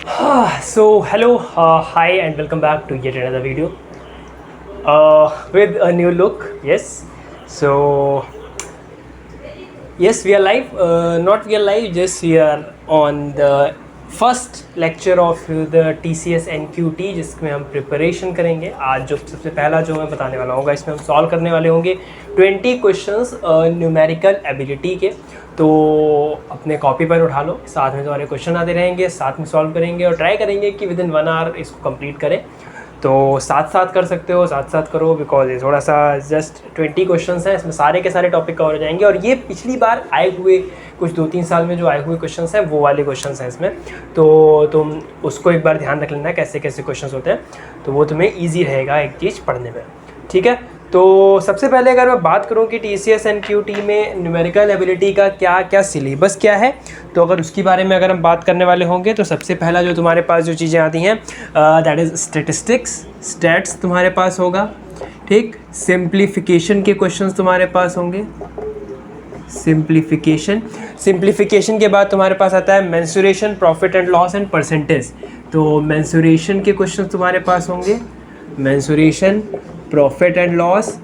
So hello, hi and welcome back to yet another video with a new look. Yes, so yes, we are live. Not we are live, just we are on the first lecture of the TCS NQT जिसमें हम preparation करेंगे। आज जो सबसे पहला जो मैं बताने वाला होगा, इसमें हम सॉल्व करने वाले होंगे 20 क्वेश्चंस न्यूमेरिकल एबिलिटी के। तो अपने कॉपी पर उठा लो, साथ में तुम्हारे क्वेश्चन आते रहेंगे, साथ में सॉल्व करेंगे और ट्राई करेंगे कि विद इन 1 आवर इसको कंप्लीट करें। तो साथ साथ कर सकते हो, साथ साथ करो, बिकॉज ये थोड़ा सा जस्ट 20 क्वेश्चंस हैं, इसमें सारे के सारे टॉपिक कवर हो जाएंगे। और ये पिछली बार आए हुए कुछ 2-3 साल में जो आए हुए क्वेश्चंस हैं वो वाले क्वेश्चंस हैं इसमें। तो तुम उसको एक बार ध्यान रख लेना कैसे कैसे क्वेश्चंस होते हैं, तो वो तुम्हें ईजी रहेगा एक चीज़ पढ़ने में। ठीक है, तो सबसे पहले अगर मैं बात करूं कि TCS NQT में न्यूमेरिकल एबिलिटी का क्या क्या सिलेबस क्या है, तो अगर उसके बारे में अगर हम बात करने वाले होंगे तो सबसे पहला जो तुम्हारे पास जो चीज़ें आती हैं दैट इज़ स्टैटिस्टिक्स, स्टैट्स तुम्हारे पास होगा। ठीक, सिंप्लीफिकेशन के क्वेश्चंस तुम्हारे पास होंगे, सिंप्लीफिकेशन के बाद तुम्हारे पास आता है mensuration, profit and loss and percentage. तो मेंसुरेशन के क्वेश्चन तुम्हारे पास होंगे, mensuration, profit and loss,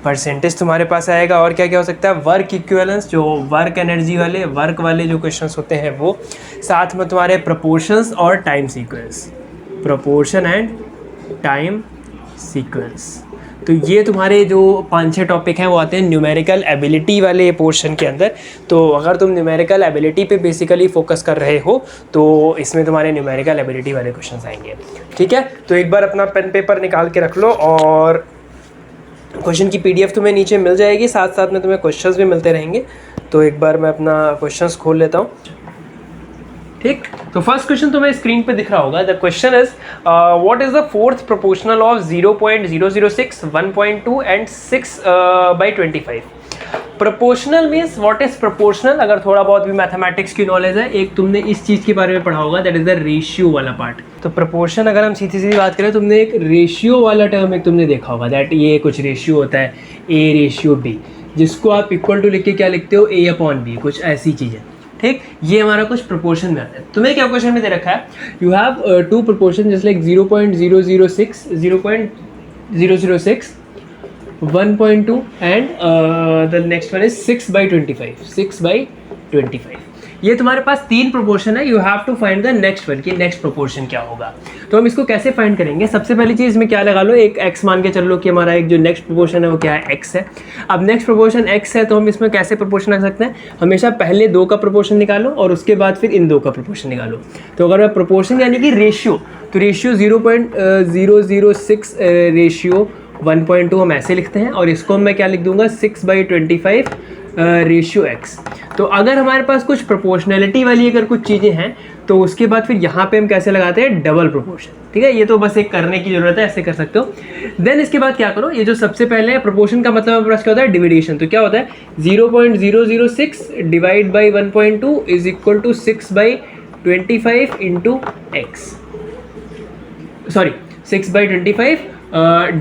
percentage तुम्हारे पास आएगा। और क्या क्या हो सकता है, वर्क इक्विवेलेंस, जो वर्क एनर्जी वाले वर्क वाले जो क्वेश्चंस होते हैं वो, साथ में तुम्हारे प्रोपोर्शंस और time sequence, proportion and time sequence. तो ये तुम्हारे जो 5-6 टॉपिक हैं वो आते हैं न्यूमेरिकल एबिलिटी वाले पोर्शन के अंदर। तो अगर तुम न्यूमेरिकल एबिलिटी पे बेसिकली फोकस कर रहे हो तो इसमें तुम्हारे न्यूमेरिकल एबिलिटी वाले क्वेश्चंस आएंगे। ठीक है, तो एक बार अपना पेन पेपर निकाल के रख लो और क्वेश्चन की PDF तुम्हें नीचे मिल जाएगी, साथ साथ में तुम्हें क्वेश्चंस भी मिलते रहेंगे। तो एक बार मैं अपना क्वेश्चंस खोल लेता हूँ। ठीक, तो फर्स्ट क्वेश्चन तुम्हें स्क्रीन पे दिख रहा होगा। The question is what is the fourth proportional of 0.006, 1.2 and 6/25। Proportional means what is proportional, अगर थोड़ा बहुत भी मैथमेटिक्स की नॉलेज है, एक तुमने इस चीज़ के बारे में पढ़ा होगा, दैट इज द रेशियो वाला पार्ट। तो प्रोपोर्शन अगर हम सीधी सीधी बात करें, तुमने एक रेशियो वाला टर्म एक तुमने देखा होगा, दैट ये कुछ रेशियो होता है A/B, जिसको आप इक्वल टू लिख के क्या लिखते हो, A/B, कुछ ऐसी चीज़ें। ठीक, ये हमारा कुछ प्रोपोर्शन में आता है। तुम्हें क्या क्वेश्चन में दे रखा है, you have 2 proportion just like 0.006, 0.006, 1.2 and the next one is 6/25। ये तुम्हारे पास 3 प्रोपोर्शन है। You have to find the next one, कि नेक्स्ट प्रोपोर्शन क्या होगा। तो हम इसको कैसे फाइंड करेंगे, सबसे पहली चीज़ में क्या लगा लो, एक x मान के चल लो कि हमारा एक जो नेक्स्ट प्रोपोर्शन है वो क्या है, x है। अब नेक्स्ट प्रोपोर्शन x है, तो हम इसमें कैसे प्रोपोर्शन रख सकते हैं, हमेशा पहले 2 का प्रोपोर्शन निकालो और उसके बाद फिर इन 2 का प्रोपोर्शन निकालो। तो अगर मैं प्रोपोर्शन यानी कि रेशियो, तो रेशियो 0.006 रेशियो 1.2 हम ऐसे लिखते हैं, और इसको मैं क्या लिख दूंगा, 6/25 रेशियो x। तो अगर हमारे पास कुछ प्रोपोर्शनैलिटी वाली अगर कुछ चीज़ें हैं तो उसके बाद फिर यहाँ पे हम कैसे लगाते हैं, डबल प्रोपोर्शन। ठीक है, ये तो बस एक करने की ज़रूरत है, ऐसे कर सकते हो। देन इसके बाद क्या करो, ये जो सबसे पहले है प्रोपोर्शन का मतलब हमारे पास क्या होता है, डिविडेशन। तो क्या होता है, 0.006 divide by 1.2 is equal to 6/25 into x, sorry 6/25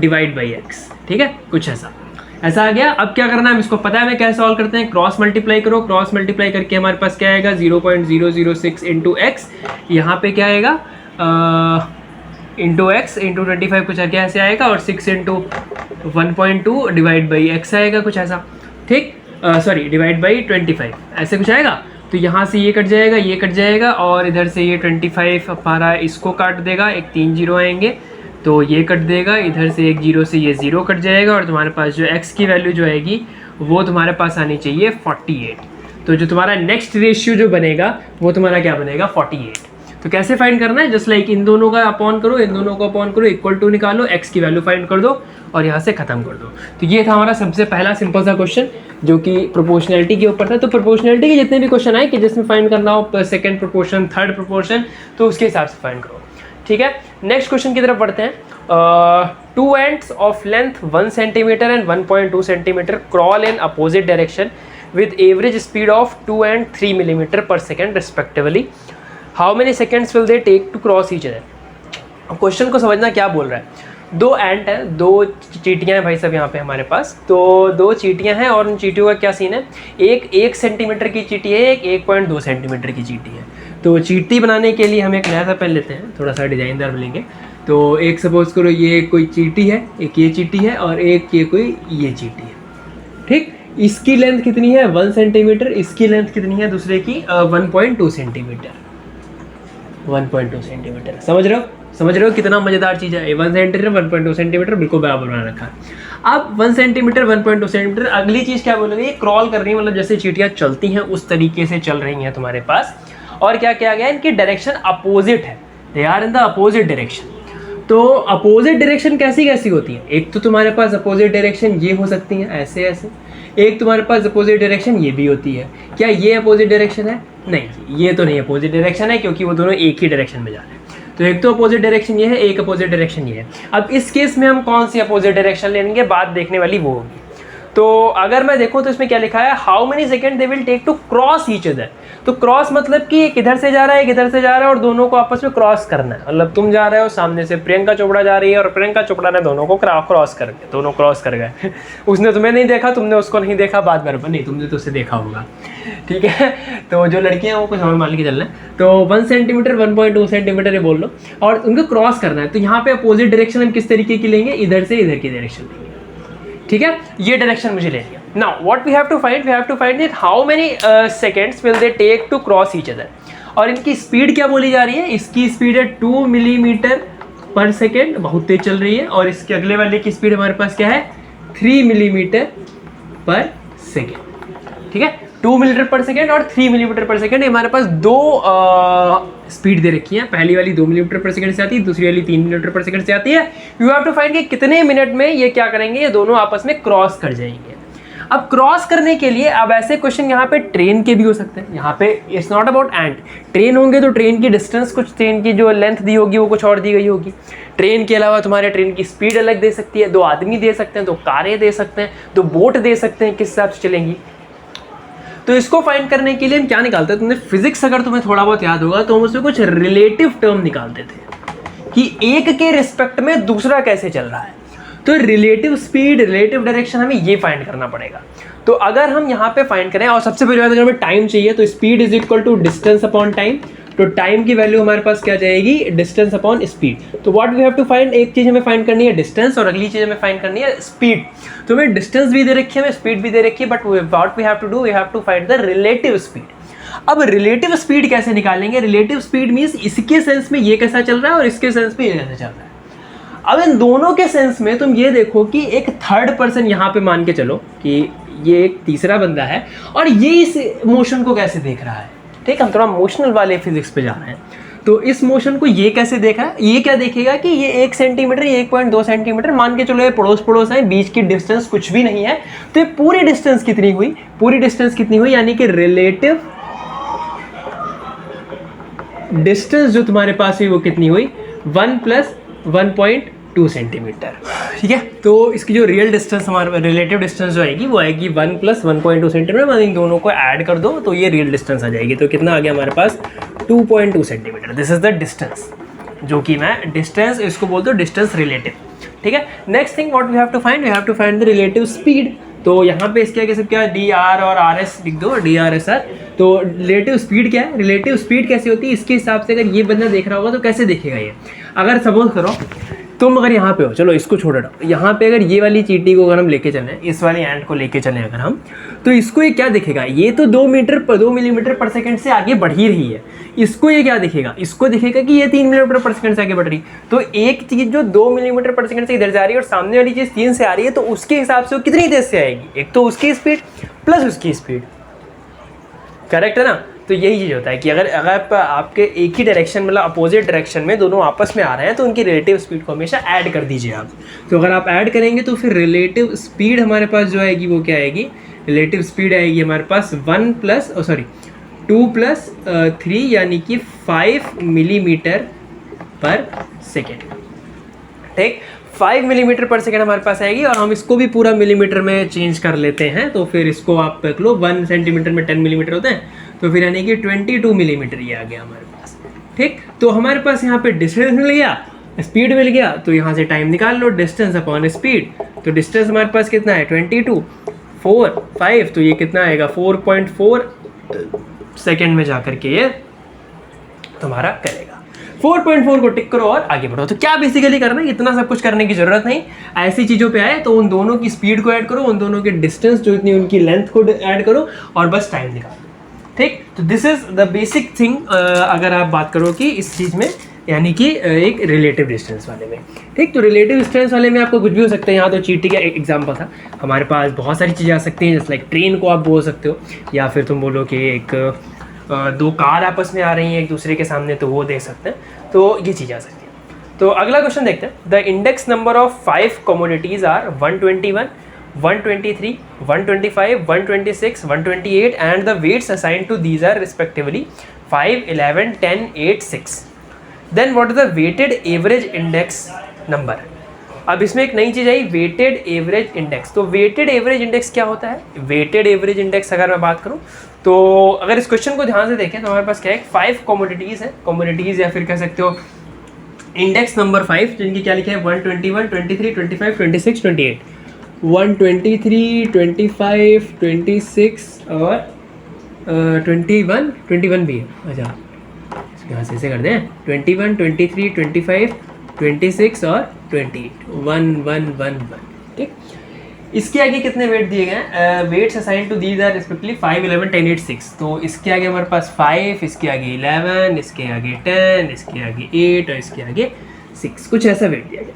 divide by x. ठीक है, कुछ ऐसा आ गया। अब क्या करना है, इसको पता है मैं कैसे सॉल्व करते हैं, क्रॉस मल्टीप्लाई करो, क्रॉस मल्टीप्लाई करके हमारे पास क्या आएगा, 0.006 इंटू एक्स, यहाँ पे क्या आएगा इंटू एक्स इंटू 25 कुछ ऐसे आएगा, और 6 इंटू 1.2 डिवाइड बाई एक्स आएगा, कुछ ऐसा। ठीक, सॉरी डिवाइड बाई 25 ऐसे कुछ आएगा। तो यहाँ से ये कट जाएगा, ये कट जाएगा, और इधर से ये 25 हमारा इसको काट देगा, एक 3 जीरो आएंगे, तो ये कट देगा, इधर से एक 0 से ये 0 कट जाएगा, और तुम्हारे पास जो x की वैल्यू जो आएगी वो तुम्हारे पास आनी चाहिए 48। तो जो तुम्हारा नेक्स्ट रेशियो जो बनेगा वो तुम्हारा क्या बनेगा, 48। तो कैसे फाइंड करना है, जस्ट लाइक इन दोनों का अपॉन करो, इन दोनों को अपॉन करो, इक्वल टू निकालो, x की वैल्यू फाइंड कर दो और यहाँ से खत्म कर दो। तो ये था हमारा सबसे पहला सिंपल सा क्वेश्चन जो कि प्रोपोर्शनैलिटी के ऊपर था। तो प्रोपोर्शनैलिटी के जितने भी क्वेश्चन आए कि जिसमें फाइंड करना हो सेकंड प्रोपोर्शन, थर्ड प्रोपोर्शन, तो उसके हिसाब से फाइंड करो। ठीक है, नेक्स्ट क्वेश्चन की तरफ बढ़ते हैं। 2 ants of length 1 centimeter and 1.2 centimeter crawl in opposite direction with average speed of 2 and 3 millimeter per second respectively. How many seconds will they take to cross each other? Question को समझना क्या बोल रहा है। दो एंट हैं, दो चींटियाँ हैं भाई साहब यहाँ पे हमारे पास। तो दो चींटियाँ हैं और उन चींटियों का क्या सीन है, एक 1 सेंटीमीटर की चींटी है, एक 1.2 सेंटीमीटर की चींटी है। तो चींटी बनाने के लिए हम एक नया सा पेन लेते हैं, थोड़ा सा डिजाइनदार लेंगे। तो एक सपोज करो ये कोई चींटी है, एक ये चींटी है और एक ये कोई ये चींटी है, ठीक। इसकी लेंथ कितनी है 1 सेंटीमीटर, इसकी लेंथ कितनी है दूसरे की 1.2 सेंटीमीटर, 1.2 सेंटीमीटर। समझ रहे हो कितना मज़ेदार चीज़ है। 1 सेंटीमीटर 1.2 सेंटीमीटर बिल्कुल बराबर बना रखा है। अब 1 सेंटीमीटर 1.2 सेंटीमीटर, अगली चीज़ क्या बोलोगे, ये क्रॉल कर रही है, मतलब जैसे चींटियाँ चलती हैं उस तरीके से चल रही हैं तुम्हारे पास। और क्या किया गया, इनकी डायरेक्शन अपोजिट है, they are in the opposite direction. तो अपोजिट डायरेक्शन कैसी कैसी होती है, एक तो तुम्हारे पास अपोजिट डायरेक्शन ये हो सकती है ऐसे ऐसे, एक तुम्हारे पास अपोजिट डायरेक्शन ये भी होती है। क्या ये अपोजिट डायरेक्शन है, नहीं ये तो नहीं अपोजिट डायरेक्शन है, क्योंकि वो दोनों एक ही डायरेक्शन में जा रहे हैं। तो एक तो अपोजिट डायरेक्शन ये है, एक अपोजिट डायरेक्शन ये है। अब इस केस में हम कौन सी अपोजिट डायरेक्शन लेंगे, बात देखने वाली वो होगी। तो अगर मैं देखूं तो इसमें क्या लिखा है, how many second they will take to cross each other. तो क्रॉस मतलब कि एक इधर से जा रहा है, एक इधर से जा रहा है और दोनों को आपस में क्रॉस करना है। मतलब तुम जा रहे हो, सामने से प्रियंका चोपड़ा जा रही है और प्रियंका चोपड़ा ने दोनों को क्रॉस कर गए, दोनों क्रॉस कर गए। उसने तुम्हें नहीं देखा, तुमने उसको नहीं देखा, बात बराबर नहीं, तुमने तो उसे देखा होगा, ठीक है। तो जो लड़कियां हैं वो कुछ और मान के चलना है। तो 1 सेंटीमीटर 1.2 सेंटीमीटर ये बोल लो, और उनको क्रॉस करना है। तो यहाँ पे अपोजिट डायरेक्शन हम किस तरीके की लेंगे, इधर से इधर की डायरेक्शन लेंगे, ठीक है। ये डायरेक्शन मुझे ले लिया। Now what we have to find that how many seconds will they take to cross each other. और इनकी स्पीड क्या बोली जा रही है, इसकी स्पीड है 2 मिलीमीटर पर सेकेंड, बहुत तेज चल रही है। और इसके अगले वाले की स्पीड हमारे पास क्या है, 3 मिलीमीटर पर सेकेंड, ठीक है। 2 मिलीमीटर पर सेकेंड और 3 मिलीमीटर पर सेकेंड, हमारे पास दो स्पीड दे रखी है। पहली वाली 2 मिलीमीटर पर सेकेंड से आती है, दूसरी वाली 3 मिलीमीटर पर सेकेंड से आती है। यू हैव टू फाइंड कि कितने मिनट में ये क्या करेंगे, ये दोनों आपस में क्रॉस कर जाएंगे। अब क्रॉस करने के लिए, अब ऐसे क्वेश्चन यहाँ पे ट्रेन के भी हो सकते हैं। यहाँ पे it's not about and, train होंगे तो ट्रेन की डिस्टेंस कुछ, ट्रेन की जो लेंथ दी होगी वो कुछ और दी गई होगी। ट्रेन के अलावा तुम्हारे ट्रेन की स्पीड अलग दे सकती है, 2 आदमी दे सकते हैं, 2 कारें दे सकते हैं, 2 बोट दे सकते हैं, किस हिसाब से चलेंगी। तो इसको फाइंड करने के लिए हम क्या निकालते हैं, तुमने फिजिक्स अगर तुम्हें थोड़ा बहुत याद होगा तो हम उसमें कुछ रिलेटिव टर्म निकालते थे कि एक के रिस्पेक्ट में दूसरा कैसे चल रहा है। तो रिलेटिव स्पीड, रिलेटिव डायरेक्शन, हमें ये फाइंड करना पड़ेगा। तो अगर हम यहाँ पे फाइंड करें, और सबसे पहले बात अगर हमें टाइम चाहिए तो speed is equal to distance upon time. तो टाइम की वैल्यू हमारे पास क्या जाएगी, डिस्टेंस अपॉन स्पीड। तो what we have to find, एक चीज हमें फाइंड करनी है डिस्टेंस और अगली चीज हमें फाइंड करनी है स्पीड। तो हमें डिस्टेंस भी दे रखी है, हमें स्पीड भी दे रखी है, but what we have to do, we have to find the relative speed. अब रिलेटिव स्पीड कैसे निकालेंगे, रिलेटिव स्पीड मीन्स इसके सेंस में ये कैसा चल रहा है और इसके सेंस में ये कैसा चल रहा है। अब इन दोनों के सेंस में तुम ये देखो कि एक थर्ड पर्सन यहाँ पे मान के चलो कि ये एक तीसरा बंदा है और ये इस मोशन को कैसे देख रहा है, ठीक। हम थोड़ा मोशनल वाले फिजिक्स पे जा रहे हैं। तो इस मोशन को ये कैसे देख रहा है, ये क्या देखेगा कि ये 1 सेंटीमीटर, ये 1.2 सेंटीमीटर, मान के चलो ये पड़ोस है, बीच की डिस्टेंस कुछ भी नहीं है। तो ये पूरी डिस्टेंस कितनी हुई, पूरी डिस्टेंस कितनी हुई, यानी कि रिलेटिव डिस्टेंस जो तुम्हारे पास हुई वो कितनी हुई, 1 + 1.2 सेंटीमीटर, ठीक है। तो इसकी जो रियल डिस्टेंस, हमारे रिलेटिव डिस्टेंस जो आएगी वो आएगी 1 + 1.2 सेंटीमीटर। इन दोनों को ऐड कर दो तो ये रियल डिस्टेंस आ जाएगी। तो कितना आ गया हमारे पास, 2.2 centimetre. This is the distance, जो कि मैं डिस्टेंस इसको बोलते हो डिस्टेंस रिलेटिव, ठीक है। Next thing what we have to find the relative speed. तो यहाँ पे इसके आगे सब क्या है, dr और rs लिख दो, dr/s। तो रिलेटिव स्पीड क्या है, रिलेटिव स्पीड कैसी होती है, इसके हिसाब से अगर ये बंदा देख रहा होगा तो कैसे देखेगा ये। अगर सपोज करो तुम अगर यहाँ पे हो, चलो इसको छोड़ दो, यहाँ पे अगर ये वाली चींटी को अगर हम लेके चलें, इस वाली एंट को लेके चलें अगर हम, तो इसको ये क्या दिखेगा, ये तो 2 मिलीमीटर पर सेकंड से आगे बढ़ ही रही है। इसको ये क्या दिखेगा, इसको दिखेगा कि ये 3 मिलीमीटर पर सेकंड से आगे बढ़ रही। तो एक चीज़ जो 2 मिलीमीटर पर सेकंड से इधर जा रही है और सामने वाली चीज़ 3 से आ रही है, तो उसके हिसाब से वो कितनी तेज से आएगी, एक तो उसकी स्पीड प्लस उसकी स्पीड, करेक्ट है ना। तो यही चीज़ होता है कि अगर आपके एक ही डायरेक्शन, मतलब अपोजिट डायरेक्शन में दोनों आपस में आ रहे हैं तो उनकी रिलेटिव स्पीड को हमेशा ऐड कर दीजिए आप। तो अगर आप ऐड करेंगे तो फिर रिलेटिव स्पीड हमारे पास जो आएगी वो क्या आएगी, रिलेटिव स्पीड आएगी हमारे पास 2 + 3 यानी कि 5 मिलीमीटर पर सेकेंड, ठीक। 5 मिलीमीटर पर सेकेंड हमारे पास आएगी और हम इसको भी पूरा मिलीमीटर में चेंज कर लेते हैं। तो फिर इसको आप देख लो, 1 सेंटीमीटर में 10 मिलीमीटर होते हैं, तो फिर यानी कि 22 मिलीमीटर ये आ गया हमारे पास, ठीक। तो हमारे पास यहाँ पे डिस्टेंस मिल गया स्पीड मिल गया तो यहाँ से टाइम निकाल लो, डिस्टेंस अपॉन स्पीड। तो डिस्टेंस हमारे पास कितना है 22, 4, 5, तो ये कितना आएगा 4.4 सेकेंड में जा करके ये तुम्हारा करेगा। 4.4 को टिक करो और आगे बढ़ो। तो क्या बेसिकली करना है, इतना सब कुछ करने की जरूरत नहीं। ऐसी चीज़ों पे आए तो उन दोनों की स्पीड को ऐड करो, उन दोनों के डिस्टेंस जो इतनी उनकी लेंथ को ऐड करो और बस टाइम निकालो। ठीक, तो this is the basic thing अगर आप बात करो कि इस चीज़ में, यानी कि एक रिलेटिव डिस्टेंस वाले में। ठीक, तो रिलेटिव डिस्टेंस वाले में आपको कुछ भी हो सकता है। यहाँ तो चीटी का एक एग्जाम्पल था, हमारे पास बहुत सारी चीज़ें आ सकती हैं, जैसे लाइक ट्रेन को आप बोल सकते हो, या फिर तुम बोलो कि एक दो कार आपस में आ रही हैं एक दूसरे के सामने, तो वो देख सकते हैं। तो ये चीज़ आ सकती है। तो अगला क्वेश्चन देखते हैं। The index number of 5 commodities are 121, 123, 125, 126, 128 and the weights assigned to these are respectively 5, 11, 10, 8, 6। Then what is the weighted average index number. अब इसमें एक नई चीज़ आई, वेटेड एवरेज इंडेक्स। तो वेटेड एवरेज इंडेक्स क्या होता है? वेटेड एवरेज इंडेक्स अगर मैं बात करूं तो अगर इस क्वेश्चन को ध्यान से देखें तो हमारे पास क्या है, 5 कमोडिटीज़ है, कमोडिटीज़ या फिर कह सकते हो इंडेक्स नंबर 5, जिनकी क्या लिखा है 121, 23, 25, 26, 28। 123, 25, 26 और 21 भी है। अच्छा, यहाँ से ऐसे कर दें, 21, 23, 25, 26 और 28, 1, 1, 1, 1। ठीक, इसके आगे कितने वेट दिए गए हैं? Weights assign to these are respectively 5, 11, 10, 8, 6। तो इसके आगे हमारे पास 5, इसके आगे 11, इसके आगे 10, इसके आगे 8 और इसके आगे 6, कुछ ऐसा वेट दिया गया।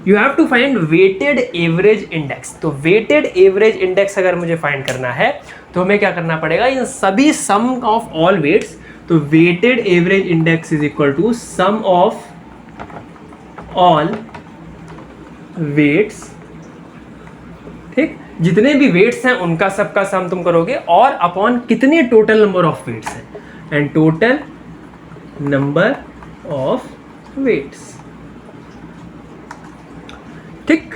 You have to find weighted average index. तो वेटेड एवरेज इंडेक्स अगर मुझे फाइंड करना है तो हमें क्या करना पड़ेगा, इन सभी सम ऑफ ऑल वेट्स। तो weighted average index is equal to sum of all weights. ठीक, जितने भी वेट्स हैं उनका सबका सम तुम करोगे और अपॉन कितने टोटल नंबर ऑफ वेट्स हैं, and total number of weights. ठीक,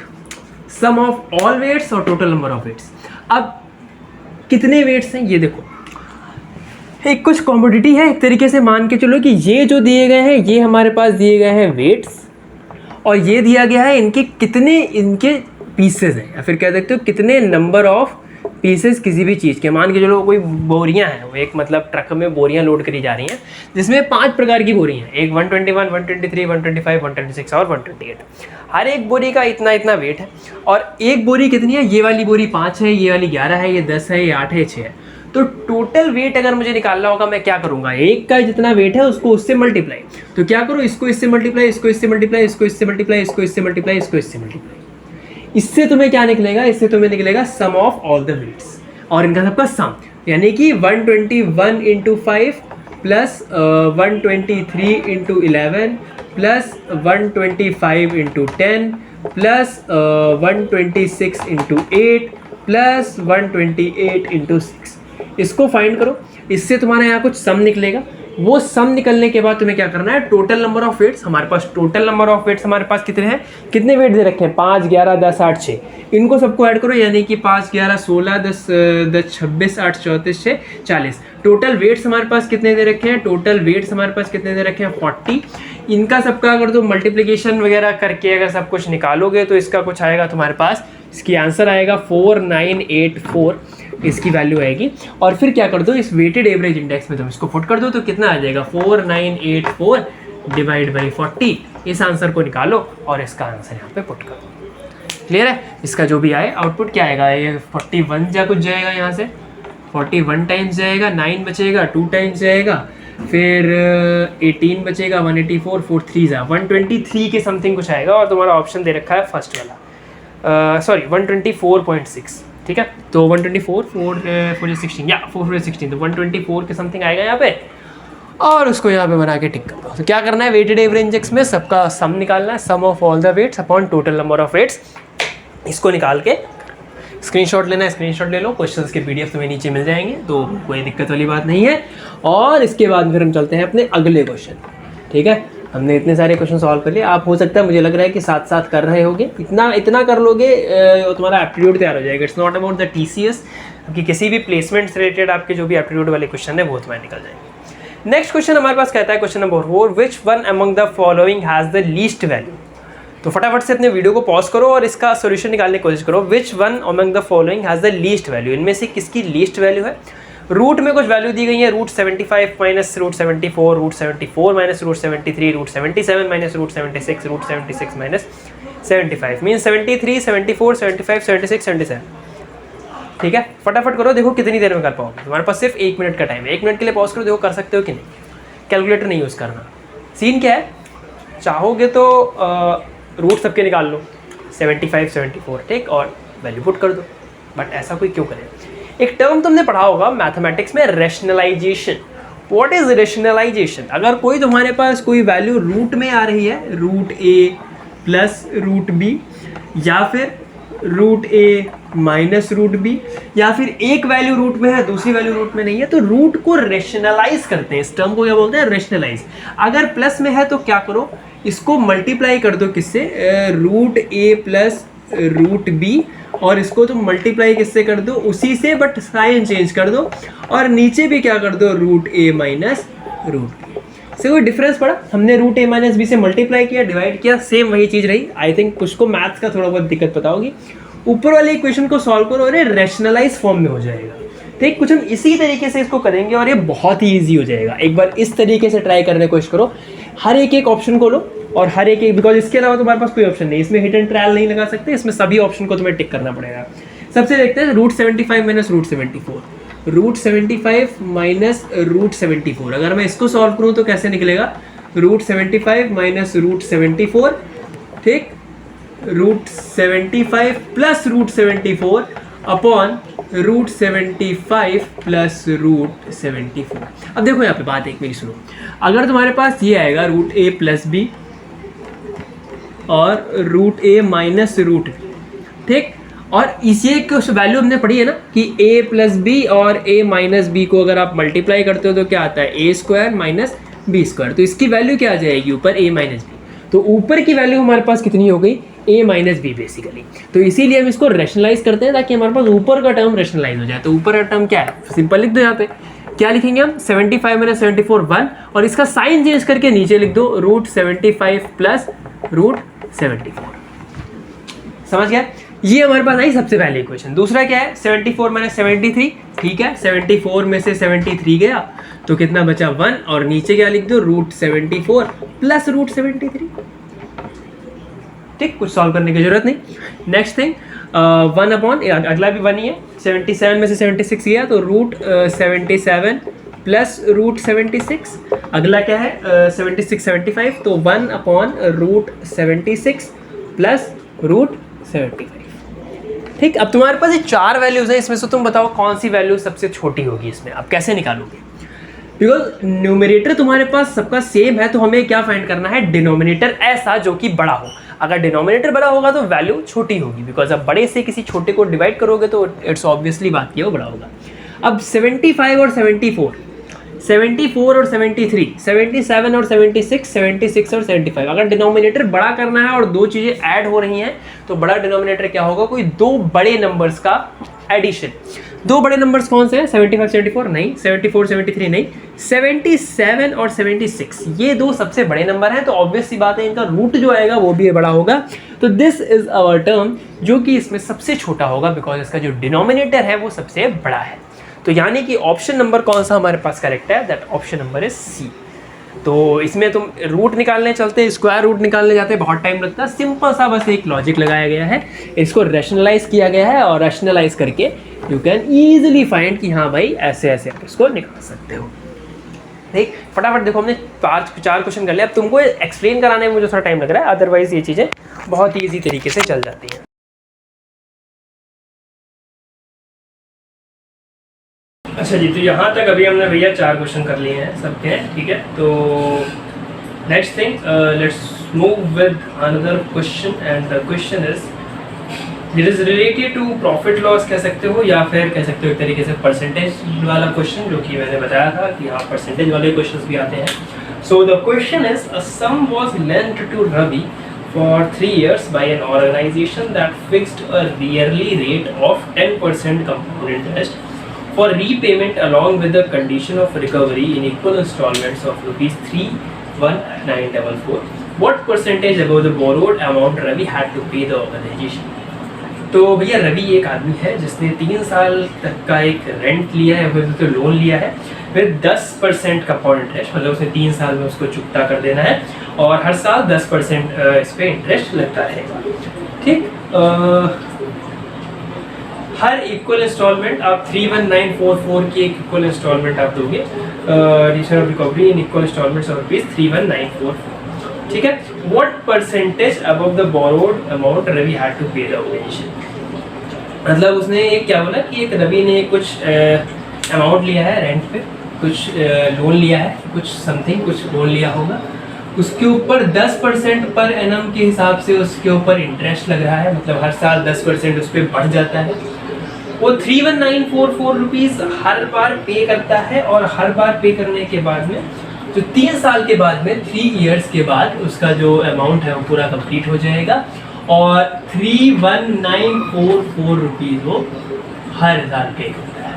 सम ऑफ ऑल वेट्स और टोटल नंबर ऑफ वेट्स। अब कितने वेट्स हैं ये देखो, एक कुछ कॉमोडिटी है, एक तरीके से मान के चलो कि ये जो दिए गए हैं ये हमारे पास दिए गए हैं वेट्स, और ये दिया गया है इनके कितने इनके पीसेस हैं, या फिर कह सकते हो कितने नंबर ऑफ पीसेस किसी भी चीज़ के। मान के चलो कोई बोरियां हैं, वो एक मतलब ट्रक में बोरियां लोड करी जा रही हैं, जिसमें 5 प्रकार की बोरी हैं, एक 121, 123, 125, 126 और 128। हर एक बोरी का इतना इतना वेट है, और एक बोरी कितनी है, ये वाली बोरी 5 है, ये वाली 11 है, ये 10 है, ये 8 है, 6 है। तो टोटल वेट अगर मुझे निकालना होगा, मैं क्या करूंगा, एक का जितना वेट है उसको उससे मल्टीप्लाई। तो क्या करूँ, इसको इससे मल्टीप्लाई, इसको इससे मल्टीप्लाई, इसको इससे मल्टीप्लाई, इसको इससे मल्टीप्लाई, इसको इससे मल्टीप्लाई। इससे तुम्हें क्या निकलेगा, इससे तुम्हें निकलेगा सम ऑफ ऑल द वेट्स और इनका सबका सम, यानी कि 121 into 5 plus 123 into 11 plus 125 into 10 plus 126 into 8 plus 128 into 6। इसको फाइंड करो, इससे तुम्हारा यहाँ कुछ सम निकलेगा। वो सम निकलने के बाद तुम्हें क्या करना है, टोटल नंबर ऑफ वेट्स। हमारे पास टोटल नंबर ऑफ वेट्स हमारे पास कितने हैं, कितने वेट दे रखे हैं, 5, 11, 10, 8, 6। इनको सबको ऐड करो, यानी कि 5, 11, 16, 10, 26, 8, 34, 6, 40। टोटल वेट्स हमारे पास कितने दे रखे हैं, टोटल वेट्स हमारे पास कितने दे रखे हैं, 40। इनका सबका अगर तुम मल्टीप्लिकेशन वगैरह करके अगर सब कुछ निकालोगे तो इसका कुछ आएगा तुम्हारे पास, इसकी आंसर आएगा 4984, इसकी वैल्यू आएगी। और फिर क्या कर दो, इस वेटेड एवरेज इंडेक्स में तुम इसको पुट कर दो, तो कितना आ जाएगा 4984 डिवाइड बाई 40। इस आंसर को निकालो और इसका आंसर यहाँ पे पुट कर दो। क्लियर है? इसका जो भी आए आउटपुट क्या आएगा, ये 41 जा कुछ जाएगा, यहाँ से 41 टाइम्स जाएगा, 9 बचेगा, 2 टाइम्स जाएगा, फिर 18 बचेगा, 184, 4 3 जा 123 के समथिंग कुछ आएगा। और तुम्हारा ऑप्शन दे रखा है फर्स्ट वाला, सॉरी 124.6। ठीक है, तो 124 4 16 या 4 16, तो 124 के समथिंग आएगा यहाँ पे, और उसको यहाँ पे बना के टिक कर दो। तो क्या करना है, वेटेड एवरेज इंडेक्स में सबका सम निकालना है, sum of all the weights upon total number of weights. इसको निकाल के स्क्रीनशॉट लेना है, स्क्रीनशॉट ले लो, क्वेश्चंस के पीडीएफ तुम्हें नीचे मिल जाएंगे, तो कोई दिक्कत वाली बात नहीं है। और इसके बाद फिर हम चलते हैं अपने अगले क्वेश्चन। ठीक है, हमने इतने सारे क्वेश्चन सॉल्व कर लिए। आप हो सकता है, मुझे लग रहा है कि साथ साथ कर रहे होगे, इतना कर लोगे तुम्हारा एप्टीट्यूड तैयार हो जाएगा। It's not about the TCS, कि किसी भी प्लेसमेंट से रिलेटेड आपके जो भी एप्टीट्यूड वाले क्वेश्चन है वो तुम्हें निकल जाएंगे। नेक्स्ट क्वेश्चन हमारे पास कहता है question number 4, which one among the following has the least value. तो फटाफट से अपने वीडियो को पॉज करो और इसका सोल्यूशन निकालने की कोशिश करो। Which one among the following has the least value, इनमें से किसकी लीस्ट वैल्यू है। रूट में कुछ वैल्यू दी गई है, root 75 minus root 74, root 74 minus root 73, root 77 minus root 76, root 76 minus 75, mean 73, 74, 75, 76, 77। ठीक है, फटाफट करो, देखो कितनी देर में कर पाओगे। तुम्हारे पास सिर्फ 1 मिनट का टाइम है, 1 मिनट के लिए पॉज करो, देखो कर सकते हो कि नहीं। कैलकुलेटर नहीं यूज़ करना। सीन क्या है, चाहोगे तो रूट सबके निकाल लो, 75, 74, ठीक, और वैल्यू पुट कर दो, बट ऐसा कोई क्यों करे। एक टर्म तुमने पढ़ा होगा मैथमेटिक्स में, रैशनलाइजेशन। What is rationalisation. अगर कोई तुम्हारे पास कोई वैल्यू रूट में आ रही है, रूट ए प्लस रूट बी, या फिर रूट ए माइनस रूट बी, या फिर एक वैल्यू रूट में है दूसरी वैल्यू रूट में नहीं है, तो रूट को रेशनलाइज करते हैं। इस टर्म को क्या बोलते हैं, रेशनलाइज। अगर प्लस में है तो क्या करो, इसको मल्टीप्लाई कर दो किससे, रूट ए प्लस रूट बी, और इसको तुम मल्टीप्लाई किससे कर दो, उसी से, बट साइन चेंज कर दो, और नीचे भी क्या कर दो, रूट ए माइनस रूट बी। से कोई डिफरेंस पड़ा, हमने रूट ए माइनस बी से मल्टीप्लाई किया, डिवाइड किया, सेम वही चीज़ रही। आई थिंक कुछ को मैथ्स का थोड़ा बहुत दिक्कत पता होगी। ऊपर वाले इक्वेशन को सॉल्व करो और ये रैशनलाइज फॉर्म में हो जाएगा। ठीक, कुछ हम इसी तरीके से इसको करेंगे और ये बहुत ही ईजी हो जाएगा। एक बार इस तरीके से ट्राई करने की कोशिश करो, हर एक ऑप्शन को लो और हर एक, बिकॉज इसके अलावा तुम्हारे पास कोई ऑप्शन नहीं, इसमें हिट एंड ट्रायल नहीं लगा सकते, इसमें सभी ऑप्शन को तुम्हें टिक करना पड़ेगा। सबसे देखते हैं root 75 minus root 74, root 75 minus root 74। अगर मैं इसको सॉल्व करूँ तो कैसे निकलेगा, रूट 75 माइनस रूट 74, ठीक, root 75 plus root 74 upon root 75 plus root 74। अब देखो यहाँ पे बात एक मेरी सुनो, अगर तुम्हारे पास ये आएगा रूट ए प्लस बी और रूट ए माइनस रूट बी, ठीक, और इसी एक वैल्यू हमने पढ़ी है ना कि a प्लस बी और a माइनस बी को अगर आप मल्टीप्लाई करते हो तो क्या आता है, a square minus B square. तो इसकी वैल्यू क्या आ जाएगी ऊपर, a माइनस बी। तो ऊपर की वैल्यू हमारे पास कितनी हो गई, a माइनस बी बेसिकली। तो इसीलिए हम इसको रैशनलाइज करते हैं ताकि हमारे पास ऊपर का टर्म रैशनलाइज हो जाए। तो ऊपर का टर्म क्या है, सिंपल लिख दो यहाँ पे, क्या लिखेंगे हम, 75 माइनस 74 1, और इसका साइन चेंज करके नीचे लिख दो रूट 75 प्लस रूट 74। समझ गया, ये हमारे पास आई सबसे पहले इक्वेशन। दूसरा क्या है, 74 माइनस 73, ठीक है, 74 में से 73 गया तो कितना बचा 1, और नीचे क्या लिख दो, रूट 74 प्लस रूट 73। ठीक, कुछ सॉल्व करने की जरूरत नहीं। नेक्स्ट थिंग 1 अपॉन, अगला भी 1 ही है, 77 में से 76 गया तो रूट 77 प्लस रूट 76। अगला क्या है 76 75, तो 1 अपॉन रूट 76 प्लस रूट 75। ठीक, अब तुम्हारे पास ये 4 वैल्यूज हैं, इसमें से तुम बताओ कौन सी वैल्यू सबसे छोटी होगी इसमें। अब कैसे निकालोगे, बिकॉज न्यूमरेटर तुम्हारे पास सबका सेम है, तो हमें क्या फाइंड करना है, डिनोमिनेटर ऐसा जो कि बड़ा हो। अगर डिनोमिनेटर बड़ा होगा तो वैल्यू छोटी होगी, बिकॉज अब बड़े से किसी छोटे को डिवाइड करोगे तो इट्स ऑब्वियसली बात की वो बड़ा होगा। अब 75 और 74, 74 और 73, 77 और 76, 76 और 75, अगर डिनोमिनेटर बड़ा करना है और दो चीज़ें ऐड हो रही हैं तो बड़ा डिनोमिनेटर क्या होगा, कोई दो बड़े नंबर्स का एडिशन। दो बड़े नंबर्स कौन से हैं, 75 74 नहीं, 74 73 नहीं, 77 और 76, ये दो सबसे बड़े नंबर हैं। तो ऑब्वियस सी बात है इनका रूट जो आएगा वो भी बड़ा होगा। तो दिस इज आवर टर्म जो कि इसमें सबसे छोटा होगा, बिकॉज इसका जो डिनोमिनेटर है वो सबसे बड़ा है। तो यानी कि ऑप्शन नंबर कौन सा हमारे पास करेक्ट है, that option number is C. तो इसमें तुम रूट निकालने चलते हैं, स्क्वायर रूट निकालने जाते हैं, बहुत टाइम लगता है। सिंपल सा बस एक लॉजिक लगाया गया है, इसको रैशनलाइज किया गया है, और रैशनलाइज करके यू कैन ईजिली फाइंड कि हाँ भाई ऐसे ऐसे आप इसको निकाल सकते हो। ठीक, फटाफट देखो हमने 4 क्वेश्चन कर लिया। अब तुमको एक्सप्लेन कराने में मुझे थोड़ा टाइम लग रहा है, अदरवाइज ये चीज़ें बहुत ही ईजी तरीके से चल जाती हैं। अच्छा जी, तो यहाँ तक अभी हमने भैया 4 क्वेश्चन कर लिए हैं सबके, ठीक है। तो next thing, let's move with another question, and the question is, it is related to profit loss कह सकते हो, या फिर कह सकते हो एक तरीके से परसेंटेज वाला क्वेश्चन, जो कि मैंने बताया था कि हाँ परसेंटेज वाले क्वेश्चन भी आते हैं। So the question is, a sum was lent to Ravi for 3 years by an organization that fixed a yearly rate of 10% compound interest for repayment along with the condition of recovery in equal installments of ₹31944 what percentage above the borrowed amount Ravi had to pay the organisation. तो भैया रवि एक आदमी है जिसने 3 साल तक का एक रेंट लिया है, तो लोन लिया है, फिर 10% का पॉइंट इंटरेस्ट, मतलब उसने 3 साल में उसको चुकता कर देना है और हर साल 10% इस पर इंटरेस्ट लगता रहेगा। ठीक, हर इक्वल इंस्टॉलमेंट आप 31944 की एक इक्वल इंस्टॉलमेंट आप दोगे, return of recovery in equal installments of ₹31944। ठीक है, what percentage above the borrowed amount Ravi had to pay the organisation. मतलब उसने एक क्या बोला कि एक रवि ने कुछ अमाउंट लिया है रेंट पे, कुछ लोन लिया है, कुछ समथिंग कुछ लोन लिया होगा, उसके ऊपर 10% पर एनम के हिसाब से उसके ऊपर इंटरेस्ट लग रहा है, मतलब हर साल 10% उस पर बढ़ जाता है। वो 31944 रुपीज़ हर बार पे करता है और हर बार पे करने के बाद में जो 3 साल के बाद में 3 इयर्स के बाद उसका जो अमाउंट है वो पूरा कंप्लीट हो जाएगा और 31944 रुपीज़ वो हर साल पे करता है।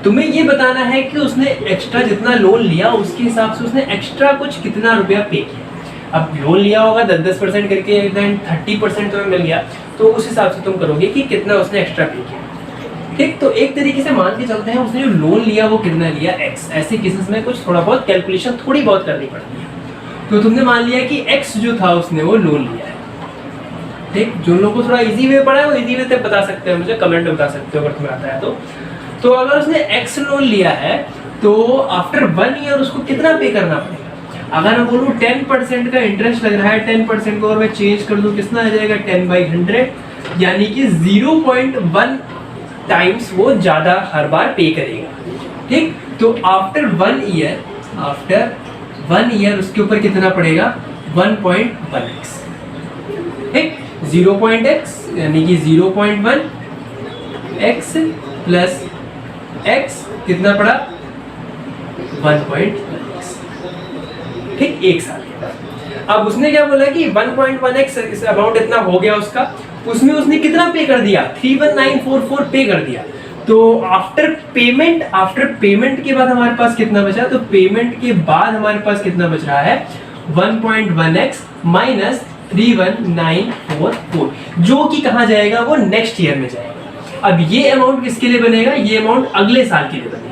तुम्हें ये बताना है कि उसने एक्स्ट्रा जितना लोन लिया उसके हिसाब से उसने एक्स्ट्रा कुछ कितना रुपया पे किया। अब लोन लिया होगा 10% करके, देन 30% तुम्हें मिल गया, तो उस हिसाब से तुम करोगे कि कितना उसने एक्स्ट्रा पे किया। ठीक, तो एक तरीके से मान के चलते हैं उसने जो लोन लिया वो कितना लिया, x। ऐसे केसेस में कुछ थोड़ा बहुत कैलकुलेशन थोड़ी बहुत करनी पड़ती है। तो तुमने मान लिया कि x जो था उसने वो लोन लिया है। ठीक, जो लोगों को थोड़ा इजी वे पड़ा है वो इजी वे से बता सकते हैं, मुझे कमेंट में बता सकते हो अगर तुम्हें आता है तो अगर उसने x लोन लिया है तो आफ्टर 1 ईयर उसको कितना पे करना पड़ेगा। अगर मैं बोलूँ 10% का इंटरेस्ट लग रहा है, 10% को अगर मैं चेंज कर दूँ कितना आ जाएगा 10/100, यानी कि 0.1 टाइम्स वो ज़्यादा हर बार पे करेगा। ठीक, तो आफ्टर 1 ईयर उसके ऊपर कितना पड़ेगा 1.1x। ठीक, 0.x यानी कि 0.1x प्लस x कितना पड़ा 1.1x। ठीक, 1 साल के बाद अब उसने क्या बोला कि 1.1x अमाउंट इतना हो गया उसका, उसमें उसने कितना पे कर दिया 31944 पे कर दिया। तो आफ्टर पेमेंट के बाद हमारे पास कितना बचा, तो पेमेंट के बाद हमारे पास कितना बच रहा है 1.1x माइनस 31944, जो कि कहाँ जाएगा वो नेक्स्ट ईयर में जाएगा। अब ये अमाउंट किसके लिए बनेगा, ये अमाउंट अगले साल के लिए बनेगा।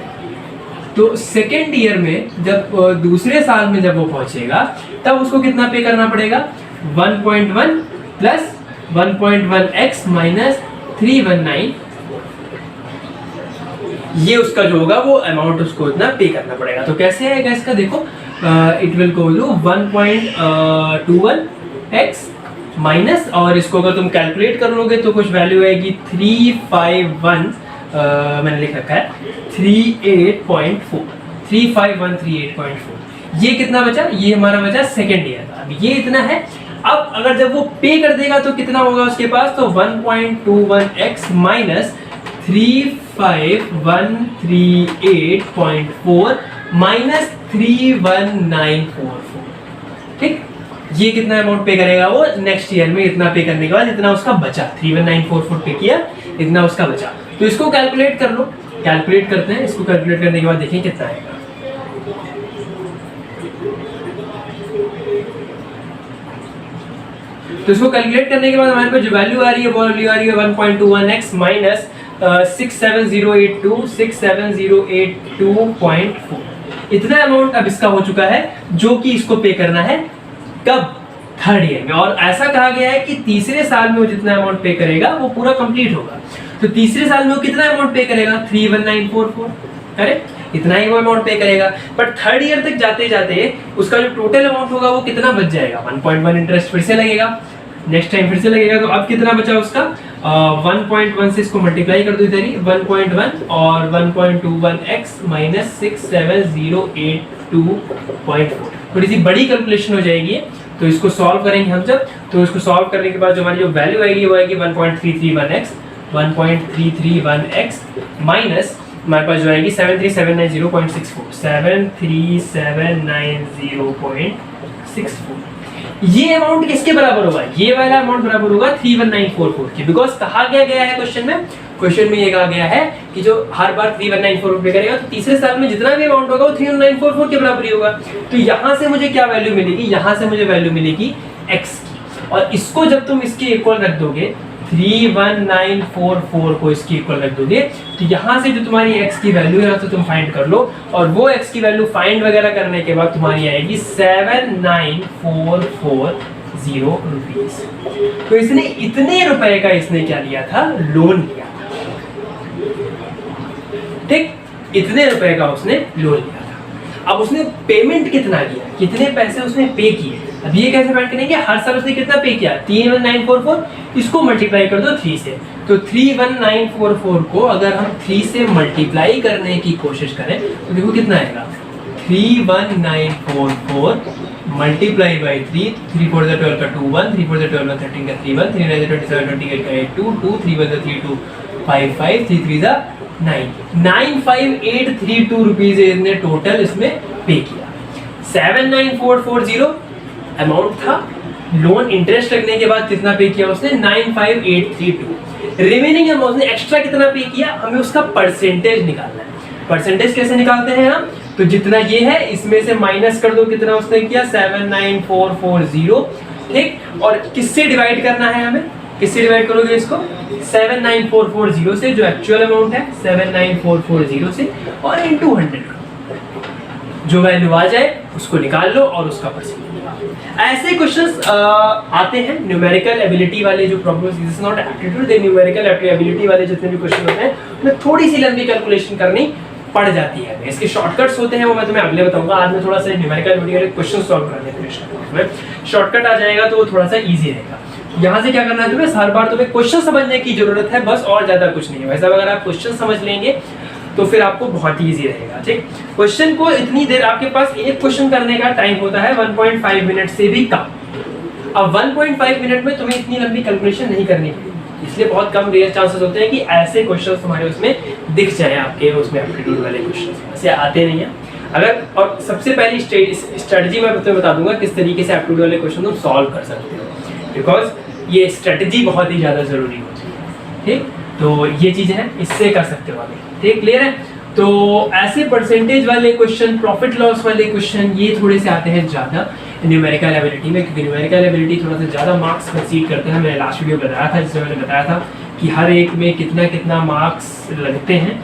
तो सेकेंड ईयर में जब दूसरे साल में जब वो पहुंचेगा तब उसको कितना पे करना पड़ेगा 1.1 प्लस 1.1x माइनस 319, ये उसका जो होगा वो अमाउंट उसको इतना पे करना पड़ेगा। तो कैसे आएगा इसका, देखो it will go to 1.21x minus, और इसको अगर तुम कैलकुलेट कर लोगे तो कुछ वैल्यू आएगी 351, मैंने लिख रखा है 35138.4। ये कितना बचा, ये हमारा बचा सेकेंड ईयर का। अब ये इतना है, अब अगर जब वो पे कर देगा तो कितना होगा उसके पास, तो 1.21x माइनस 35138.4 माइनस 31944। ठीक, ये कितना अमाउंट पे करेगा वो नेक्स्ट ईयर में, इतना पे करने के बाद इतना उसका बचा, 31944 पे किया, इतना उसका बचा। तो इसको कैलकुलेट कर लो, कैलकुलेट करते हैं, इसको कैलकुलेट करने के बाद देखें कितना आएगा। तो इसको कैलकुलेट करने के बाद हमारे पास जो वैल्यू आ रही है वो वैल्यू आ रही है 1.21x माइनस 67082.4। इतना अमाउंट अब इसका हो चुका है जो कि इसको पे करना है कब, थर्ड ईयर में। और ऐसा कहा गया है कि तीसरे साल में वो जितना अमाउंट पे करेगा वो पूरा कंप्लीट होगा। तो तीसरे साल में वो कितना अमाउंट पे करेगा 31944, करेक्ट, इतना ही वो अमाउंट पे करेगा। बट थर्ड ईयर तक जाते जाते उसका जो टोटल अमाउंट होगा वो कितना बच जाएगा, 1.1 इंटरेस्ट फिर से लगेगा, नेक्स्ट टाइम फिर से लगेगा। तो अब कितना बचा उसका 1.1 से इसको मल्टीप्लाई कर दो इधर ही, 1.1 और 1.21x माइनस 67082.4। थोड़ी सी बड़ी कैलकुलेशन हो जाएगी, तो इसको सॉल्व करेंगे हम जब, तो इसको सॉल्व करने के बाद जो हमारी जो वैल्यू आएगी वो आएगी 1.331x माइनस हमारे पास जो आएगी 73790.64, 73790.64। ये अमाउंट किसके बराबर होगा, ये वाला अमाउंट बराबर होगा 31944 के, बिकॉज कहा गया है क्वेश्चन में क्वेश्चन में ये कहा गया है कि जो हर बार 31944 पे करेगा तो तीसरे साल में जितना भी अमाउंट होगा वो 31944 के बराबर ही होगा। तो यहाँ से मुझे क्या वैल्यू मिलेगी, यहाँ से मुझे वैल्यू मिलेगी x की, और इसको जब तुम इसके इक्वल रख दोगे 31944 को इसके इक्वल रख दोगे तो यहाँ से जो तुम्हारी x की वैल्यू है तो तुम फाइंड कर लो, और वो x की वैल्यू फाइंड वगैरह करने के बाद तुम्हारी आएगी 79440 रुपीज। तो इसने इतने रुपए का इसने क्या लिया था, लोन लिया था, ठीक, इतने रुपए का उसने लोन लिया था। अब उसने पेमेंट कितना किया, कितने पैसे उसने पे किए, अब ये कैसे फाइंड करेंगे, हर साल उसने कितना पे किया 31944, इसको मल्टीप्लाई कर दो 3 से, तो 31944 को अगर हम 3 से मल्टीप्लाई करने की कोशिश करें तो देखो कितना आएगा, 31944 मल्टीप्लाई बाई 3, 3 4 12 का 2 1, 3 4 12 13 का 3 1, 3 9 27 28 का 8 2, 2 3 1 3 2 5 5, 3 3 9, 95832 रुपीज इसने टोटल इसमें पे किया। 79440 अमाउंट था, लोन इंटरेस्ट लगने के बाद कितना पे किया उसने 95832, रिमेनिंग अमाउंट ने एक्स्ट्रा कितना पे किया, हमें उसका परसेंटेज निकालना है। परसेंटेज कैसे निकालते हैं हम, तो जितना ये है इसमें से माइनस कर दो कितना उसने किया 79440, ठीक, और किससे डिवाइड करना है हमें, किससे डिवाइड करोगे इसको 79440 से, जो एक्चुअल अमाउंट है 79440 से, और इनटू 100 जो वैल्यू आ जाए उसको निकाल लो और उसका परसेंटेज। ऐसे क्वेश्चंस आते हैं न्यूमेरिकल एबिलिटी वाले जो problems, this is not aptitude, they numerical ability वाले जितने भी क्वेश्चन होते हैं उनमें थोड़ी सी लंबी कैलकुलेशन करनी पड़ जाती है। इसके शॉर्टकट्स होते हैं वो मैं तुम्हें अगले बताऊंगा, आज मैं थोड़ा सा न्यूमेरिकल एबिलिटी वाले क्वेश्चन सॉल्व करने की कोशिश करूंगा, शॉर्टकट आ जाएगा तो वो थोड़ा सा इजी रहेगा। यहाँ से क्या करना है तुम्हें, हर बार तुम्हें क्वेश्चन समझने की जरूरत है बस, और ज्यादा कुछ नहीं है। वैसे अगर आप क्वेश्चन समझ लेंगे तो फिर आपको बहुत ही इजी रहेगा, ठीक। क्वेश्चन को इतनी देर आपके पास एक क्वेश्चन करने का टाइम होता है 1.5 मिनट से भी कम। अब 1.5 मिनट में तुम्हें इतनी लंबी कैलकुलेशन नहीं करनी पड़ेगी, इसलिए बहुत कम रेयर चांसेस होते हैं कि ऐसे क्वेश्चन तुम्हारे उसमें दिख जाए, आपके उसमें एप्टीट्यूड वाले क्वेश्चन ऐसे आते नहीं है। अगर, और सबसे पहली स्ट्रेटजी मैं तुम्हें बता दूंगा किस तरीके से एप्टीट्यूड वाले क्वेश्चन तुम सॉल्व कर सकते हो, बिकॉज ये स्ट्रेटजी बहुत ही ज़्यादा ज़रूरी होती है, ठीक। तो ये चीज़ है, इससे कर सकते हो आगे, ठीक, क्लियर है। तो ऐसे परसेंटेज वाले क्वेश्चन, प्रॉफिट लॉस वाले क्वेश्चन, ये थोड़े से आते हैं ज़्यादा न्यूमेरिकल एबिलिटी में, क्योंकि न्यूमेरिकल एबिलिटी थोड़ा सा ज़्यादा मार्क्स कंसीड करते हैं। मैंने लास्ट वीडियो बताया था, जिसमें मैंने बताया था कि हर एक में कितना कितना मार्क्स लगते हैं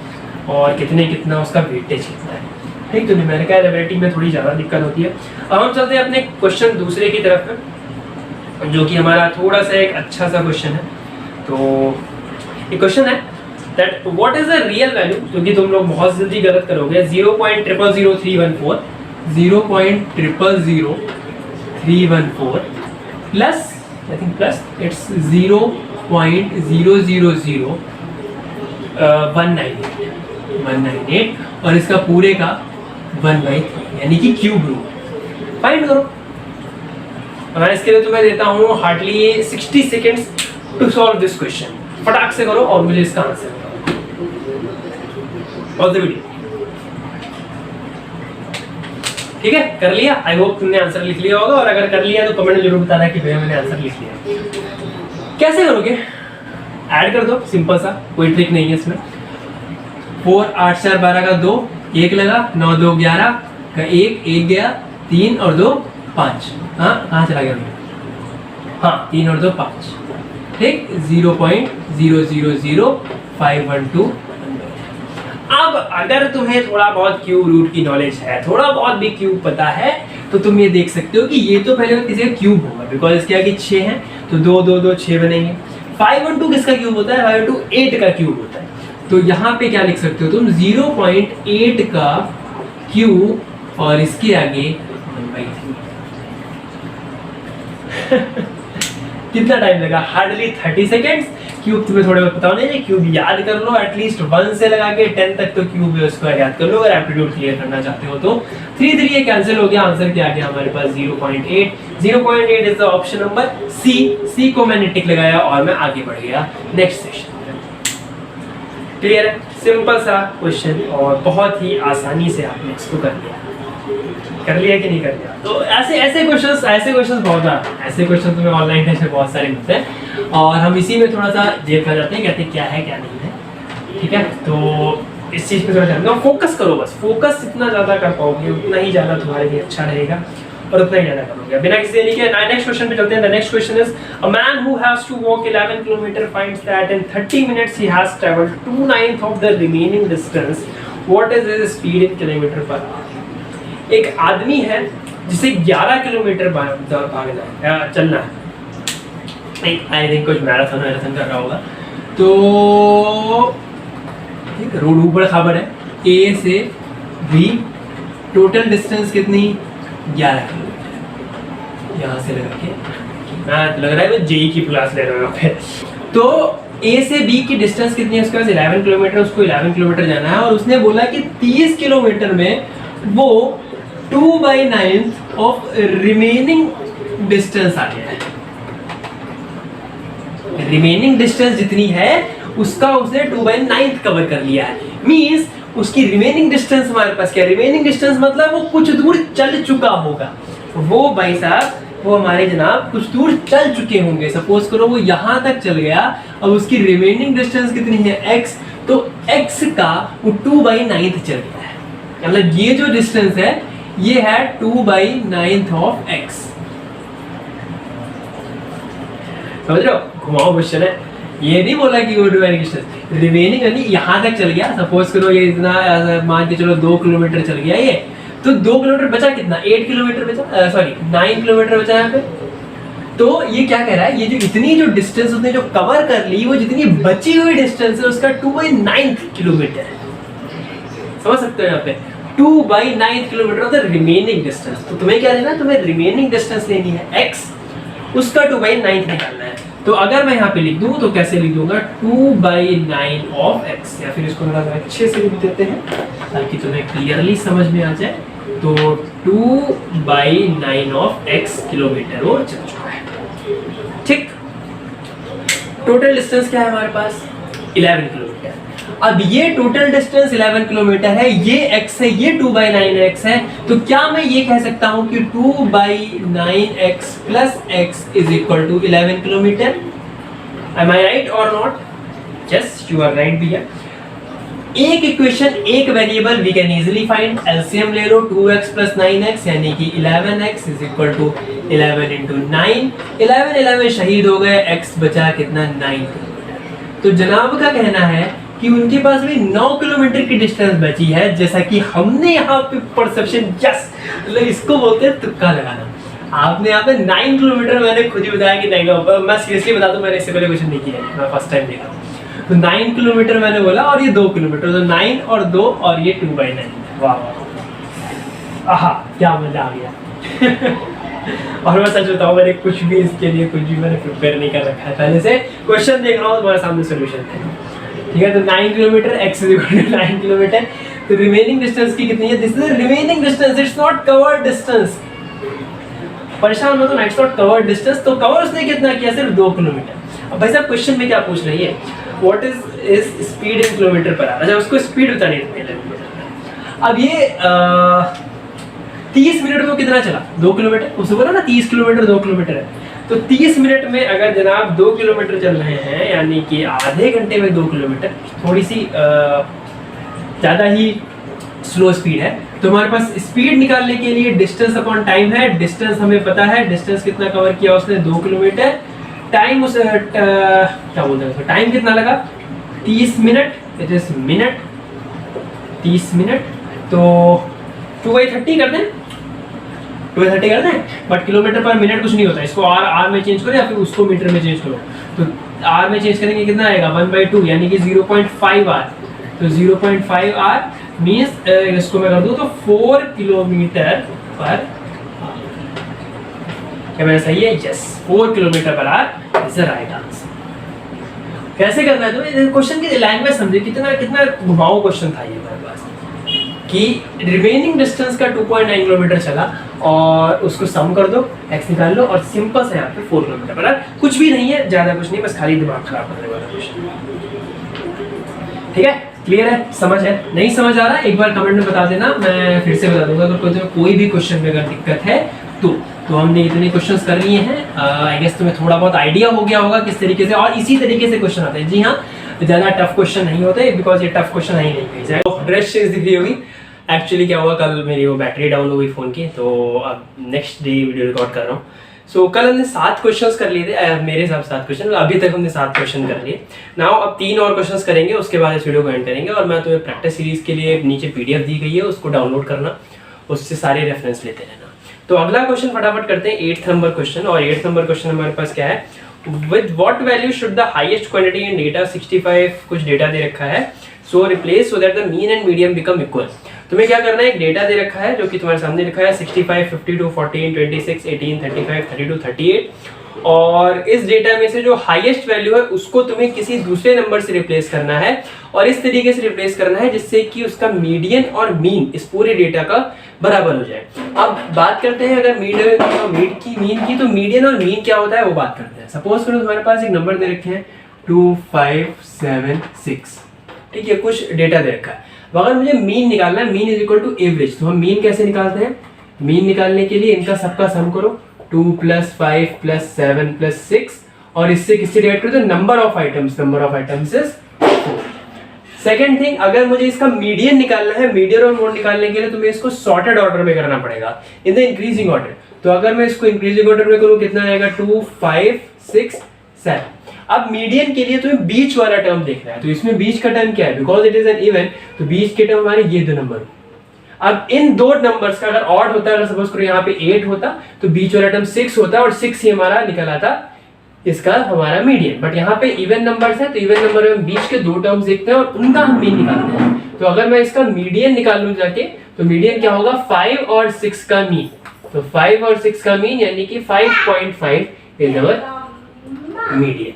और कितना उसका वेटेज कितना है, ठीक। तो न्यूमेरिकल एबिलिटी में थोड़ी ज़्यादा दिक्कत होती है। अब हम चलते हैं अपने क्वेश्चन दूसरे की तरफ में, जो कि हमारा थोड़ा सा एक अच्छा सा क्वेश्चन है। तो ये क्वेश्चन है that what is the real value, क्योंकि तुम लोग बहुत जल्दी गलत करोगे, 0.000314 0.000314 plus, I think plus it's 0.000198 और इसका पूरे का 1/3 यानी कि क्यूब रूट फाइंड करो। मैं इसके लिए तुम्हें देता हूँ hardly 60 seconds to solve this question, फटाक से करो और मुझे इसका आंसर बताओ। ऑल द वीडियो, ठीक है, कर लिया। आई होप तुमने आंसर लिख लिया होगा, और अगर कर लिया तो कमेंट में जरूर बताना कि भैया मैंने आंसर लिख लिया। कैसे करोगे, ऐड कर दो, सिंपल सा, कोई ट्रिक नहीं है इसमें। 4 8 4 12 का 2, 1 लगा, 9 2 11 का 1 गया, 3 और 2 5, हाँ कहाँ चला गया, हाँ 3 और 2 5, ठीक, 0.000512। अब अगर तुम्हें थोड़ा बहुत क्यूब रूट की नॉलेज है, थोड़ा बहुत भी क्यूब पता है, तो तुम ये देख सकते हो कि ये तो पहले किसी का क्यूब होगा, बिकॉज इसके आगे 6 हैं तो 2 2 2 6 बनेंगे। 5 और 2 किसका क्यूब होता है, 5 और 2 8 का क्यूब होता है। तो यहाँ पे क्या लिख सकते हो तुम, 0.8 का क्यूब और इसके आगे 1/3। कितना टाइम लगा, हार्डली 30 सेकेंड्स। क्यूब तुम्हें थोड़े बहुत पता होने चाहिए, क्यूब याद कर लो, एटलीस्ट 1 से लगा के 10 तक तो क्यूब है उसको याद कर लो, अगर एप्टीट्यूड क्लियर करना चाहते हो तो। 3 3 ये कैंसिल हो गया, आंसर क्या आ गया हमारे पास 0.8। 0.8 is the option number C को मैंने टिक लगाया और मैं आगे बढ़ गया नेक्स्ट सेशन। क्लियर है, सिंपल सा क्वेश्चन और बहुत ही आसानी से आपने इसको कर लिया कि नहीं कर लिया। तो ऐसे क्वेश्चंस बहुत ऐसे क्वेश्चन तुम्हें ऑनलाइन टेस्ट में बहुत सारे मिलते हैं, और हम इसी में थोड़ा सा देर कर जाते हैं, कहते हैं क्या है क्या नहीं है। ठीक है, तो इस चीज़ पे थोड़ा ध्यान दो, फोकस करो बस, फोकस जितना ज़्यादा कर पाओगे उतना ही ज़्यादा तुम्हारे लिए अच्छा रहेगा और उतना ही ज़्यादा करोगे। बिना किसी देरी के नेक्स्ट क्वेश्चन पे चलते हैं। The next question is a man who has to walk 11 kilometre finds that in 30 minutes he has travelled 2/9 of the remaining distance, what is his speed in kilometre per hour. एक आदमी है जिसे 11 kilometre भागना है, चलना है, I think कुछ marathon कर रहा होगा, तो ठीक रोड ऊपर खबर है, ए से बी टोटल डिस्टेंस कितनी 11 किलोमीटर, यहाँ से लगा के मैं लग रहा है मैं जेई की क्लास ले रहा हूँ। तो ए से बी की डिस्टेंस कितनी है उसके पास 11 किलोमीटर, उसको 11 किलोमीटर जाना है और उसने बोला कि 30 किलोमीटर में वो 2/9 ऑफ रिमेनिंग डिस्टेंस आ गया है। रिमेनिंग डिस्टेंस जितनी है उसका उसने 2/9 कवर कर लिया है। मींस उसकी रिमेनिंग डिस्टेंस हमारे पास क्या है, रिमेनिंग डिस्टेंस मतलब वो कुछ दूर चल चुका होगा, वो भाई साहब वो हमारे जनाब कुछ दूर चल चुके होंगे। सपोज करो वो यहाँ तक चल गया, अब उसकी रिमेनिंग डिस्टेंस कितनी है x, तो x का वो 2/9 चल गया है, मतलब ये जो डिस्टेंस है ये है 2/9 ऑफ x। समझ रहे हो, घुमाओ क्वेश्चन है, ये नहीं बोला कि वो डिस्टेंस रिमेनिंग यानी यहाँ तक चल गया। सपोज करो ये इतना मान के चलो 2 किलोमीटर चल गया ये, तो 2 किलोमीटर बचा कितना, 8 किलोमीटर बचा, सॉरी 9 किलोमीटर बचा यहाँ पे। तो ये क्या कह रहा है, ये जो इतनी जो डिस्टेंस उसने जो कवर कर ली, वो जितनी बची हुई डिस्टेंस है उसका 2/9 किलोमीटर है। समझ सकते हो यहाँ पे 2/9 kilometre of the remaining distance. तो तुम्हें क्या लेना है, तुम्हें रिमेनिंग डिस्टेंस लेनी है x, उसका 2/9 निकालना है। तो अगर मैं यहाँ पे लिख दूँ तो कैसे लिख दूंगा 2/9 ऑफ x, या फिर इसको थोड़ा अच्छे से लिख देते हैं ताकि तुम्हें क्लियरली समझ में आ जाए। तो 2/9 ऑफ x किलोमीटर वो चल चुका है। ठीक, टोटल डिस्टेंस क्या है हमारे पास 11 किलोमीटर। अब ये टोटल डिस्टेंस 11 किलोमीटर है, ये x है, ये 2/9x है, तो क्या मैं ये कह सकता हूं कि 2/9x plus x is equal to 11 kilometer. Am I right और not? Yes you are right भैया। एक इक्वेशन एक variable we can easily find, LCM ले लो 2x प्लस 9x यानी कि 11x is equal to 11 into 9, 11 शहीद हो गए, x बचा कितना 9 किलोमीटर। तो जनाब का कहना है कि उनके पास भी 9 किलोमीटर की डिस्टेंस बची है, जैसा कि हमने यहाँ पे परसेप्शन, यस मतलब इसको बोलते हैं तुक्का लगाना। आपने यहाँ पे 9 किलोमीटर, मैंने खुद ही बताया कि नहीं, मैं सीरियसली बता दूं मैंने इससे पहले क्वेश्चन नहीं किया है, मैं फर्स्ट टाइम देखा। तो 9 किलोमीटर मैंने बोला और ये 2 किलोमीटर, तो 9 और 2 और ये 2/9। वाह वाह, आहा क्या मजा आ गया। और मैं सच बताऊं मैंने कुछ भी इसके लिए कुछ भी मैंने प्रिपेयर नहीं कर रखा है, पहले से क्वेश्चन देख रहा हूँ तुम्हारे सामने सोल्यूशन है। ठीक है, तो 9 kilometre x is equal to 9 kilometre. तो रिमेनिंग डिस्टेंस की कितनी है, this is remaining distance, it's not covered distance. परेशान मत होना, इट्स नॉट कवर्ड डिस्टेंस। तो कवर उसने कितना किया, सिर्फ 2 किलोमीटर। अब भाई साहब क्वेश्चन में क्या पूछ रही है, what is speed in kilometre per our. अच्छा उसको स्पीड बतानी है। अब ये 30 मिनट में कितना चला, 2 किलोमीटर। उसने बोला ना 30 किलोमीटर 2 किलोमीटर है, तो 30 मिनट में अगर जनाब 2 किलोमीटर चल रहे हैं यानी कि आधे घंटे में 2 किलोमीटर, थोड़ी सी ज़्यादा ही स्लो स्पीड है। तो हमारे पास स्पीड निकालने के लिए डिस्टेंस अपॉन टाइम है। डिस्टेंस हमें पता है, डिस्टेंस कितना कवर किया उसने 2 किलोमीटर। टाइम उस क्या बोलते हैं, टाइम कितना लगा 30 minute, it is minute 30 minute. तो 2/30 कर दें, 2/30 कर दें, बट किलोमीटर पर मिनट कुछ नहीं होता, इसको आर में चेंज करो या फिर उसको मीटर में चेंज करो। तो आर में चेंज करेंगे कितना आएगा 1/2 यानी कि 0.5 आर। तो 0.5 आर मीन्स इसको मैं कर दूं तो 4 किलोमीटर पर, क्या मेरा सही है? Yes, 4 kilometre per hour is the right answer. कैसे करना है तो क्वेश्चन की लैंग्वेज समझे, कितना कितना घुमाऊ क्वेश्चन था ये हमारे पास कि रिमेनिंग डिस्टेंस का 2.9 किलोमीटर चला और उसको सम कर दो, x निकाल लो और सिंपल से यहाँ पे 4 किलोमीटर पर आर। कुछ भी नहीं है, ज़्यादा कुछ नहीं, बस खाली दिमाग खराब करने वाला क्वेश्चन। ठीक है, क्लियर है, समझ है? नहीं समझ आ रहा एक बार कमेंट में बता देना, मैं फिर से बता दूंगा। अगर कोई भी क्वेश्चन में अगर दिक्कत है तो हमने इतने क्वेश्चंस कर लिए हैं। आई गेस तुम्हें थोड़ा बहुत आइडिया हो गया होगा किस तरीके से, और इसी तरीके से क्वेश्चन आते हैं। जी हाँ, ज़्यादा टफ क्वेश्चन नहीं होते बिकॉज ये टफ क्वेश्चन ही नहीं भेजा है। तो ड्रेस चेंज दिख रही होगी। एक्चुअली क्या हुआ, कल मेरी वो बैटरी डाउन हो गई फ़ोन की, तो अब नेक्स्ट डे वीडियो रिकॉर्ड कर रहा हूँ। सो कल हमने 7 क्वेश्चंस कर लिए थे, मेरे हिसाब से 7 क्वेश्चन, अभी तक हमने 7 क्वेश्चन कर लिए। नाउ अब 3 और क्वेश्चंस करेंगे, उसके बाद इस वीडियो को एंड करेंगे। और मैं तुम्हें प्रैक्टिस सीरीज़ के लिए नीचे PDF दी गई है, उसको डाउनलोड करना, उससे सारे रेफरेंस लेते रहना। तो अगला क्वेश्चन फटाफट करते हैं, 8th नंबर क्वेश्चन। और 8th नंबर क्वेश्चन हमारे पास क्या है, with what value should the highest quantity in data, 65 कुछ डेटा दे रखा है, सो replace so that the mean and medium become equal. तुम्हें क्या करना है, एक डेटा दे रखा है जो कि तुम्हारे सामने लिखा है 65, 52, 14, 26, 18, 35, 32, 38, और इस डेटा में से जो हाईएस्ट वैल्यू है उसको तुम्हें किसी दूसरे नंबर से रिप्लेस करना है, और इस तरीके से रिप्लेस करना है जिससे कि उसका मीडियन और मीन इस पूरे डेटा का बराबर हो जाए। अब बात करते हैं अगर मीन की, तो मीडियन और मीन क्या होता है वो बात करते हैं। सपोज करो तुम्हारे पास एक नंबर दे रखे हैं 2576, ठीक है, कुछ डेटा दे रखा है। अगर मुझे मीन निकालना है, mean is equal to average, तो हम मीन कैसे निकालते हैं, मीन निकालने के लिए इनका सबका सम करो, 2 + 5 + 7 + 6, और इससे किससे डिवाइड करो, तो number of items is 4। Second thing, अगर मुझे इसका मीडियन निकालना है, मीडियन और मोड निकालने के लिए तुम्हें इसको सॉर्टेड ऑर्डर में करना पड़ेगा, इन द इंक्रीजिंग ऑर्डर। तो अगर मैं इसको इंक्रीजिंग ऑर्डर में करूं, कितना आएगा, 2, 5, 6, 7। अब मीडियन के लिए तुम्हें बीच वाला टर्म देखना है, तो इसमें बीच का टर्म क्या है, because it is an even, तो बीच के टर्म हमारे ये 2 नंबर। अब इन 2 नंबर्स का अगर ऑड होता, अगर सपोज करो यहाँ पे 8 होता, तो बीच वाला टर्म 6 होता, और 6 ही हमारा निकल आता इसका हमारा मीडियन। बट यहाँ पे इवन नंबर्स है, तो इवन नंबर में बीच के 2 टर्म्स देखते हैं और उनका हम मीन निकालते हैं। तो अगर मैं इसका मीडियन निकालूं जाके, तो मीडियन क्या होगा, 5 और 6 का मीन, तो 5 और 6 का मीन यानी कि 5.5 इज अवर मीडियन।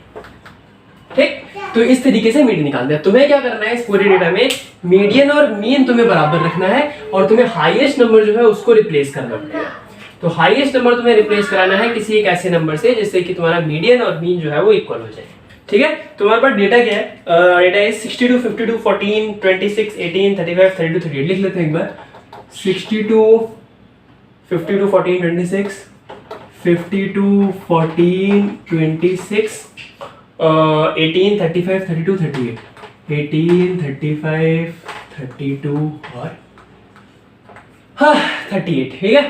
ठीक, तो इस तरीके से मीडियन निकालते हैं। तुम्हें क्या करना है, इस पूरे डेटा में मीडियन और मीन तुम्हें बराबर रखना है, और तुम्हें हाईएस्ट नंबर जो है उसको रिप्लेस करना पड़ेगा। तो हाईएस्ट नंबर तुम्हें रिप्लेस कराना है किसी एक ऐसे नंबर से जिससे कि तुम्हारा मीडियन और मीन जो है वो इक्वल हो जाए। ठीक है, तुम्हारे पास डेटा क्या है, डेटा है 62, 52, 14, 26, 18, 35, 32, 38। लिख लेते हैं एक बार, 62, 52, 14, 26, 52, 14, 26, 18, 35, 32, 38, 18, 35, 32 और 38। ठीक है,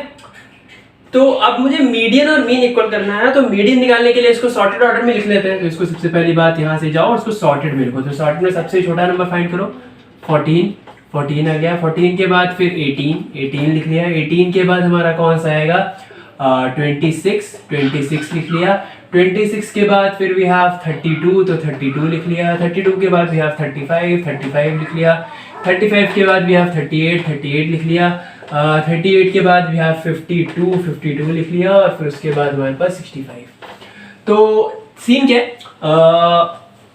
तो अब मुझे मीडियन और मीन इक्वल करना है, तो मीडियन निकालने के लिए इसको सॉर्टेड ऑर्डर में लिख लेते हैं। तो इसको सबसे पहली बात यहाँ से जाओ और इसको सॉर्टेड में लिखो। तो सॉर्टेड में सबसे छोटा नंबर फाइंड करो, 14 आ गया। 14 के बाद फिर 18 लिख लिया। 18 के बाद हमारा कौन सा आएगा, 26 लिख लिया। 26 के बाद फिर वी हैव 32, तो 32 लिख लिया। 32 के बाद वी हैव 35 लिख लिया। 35 के बाद वी हैव 38 लिख लिया। 38 के बाद वी हैव 52 लिख लिया, और फिर उसके बाद हमारे पास 65। तो सीन क्या है,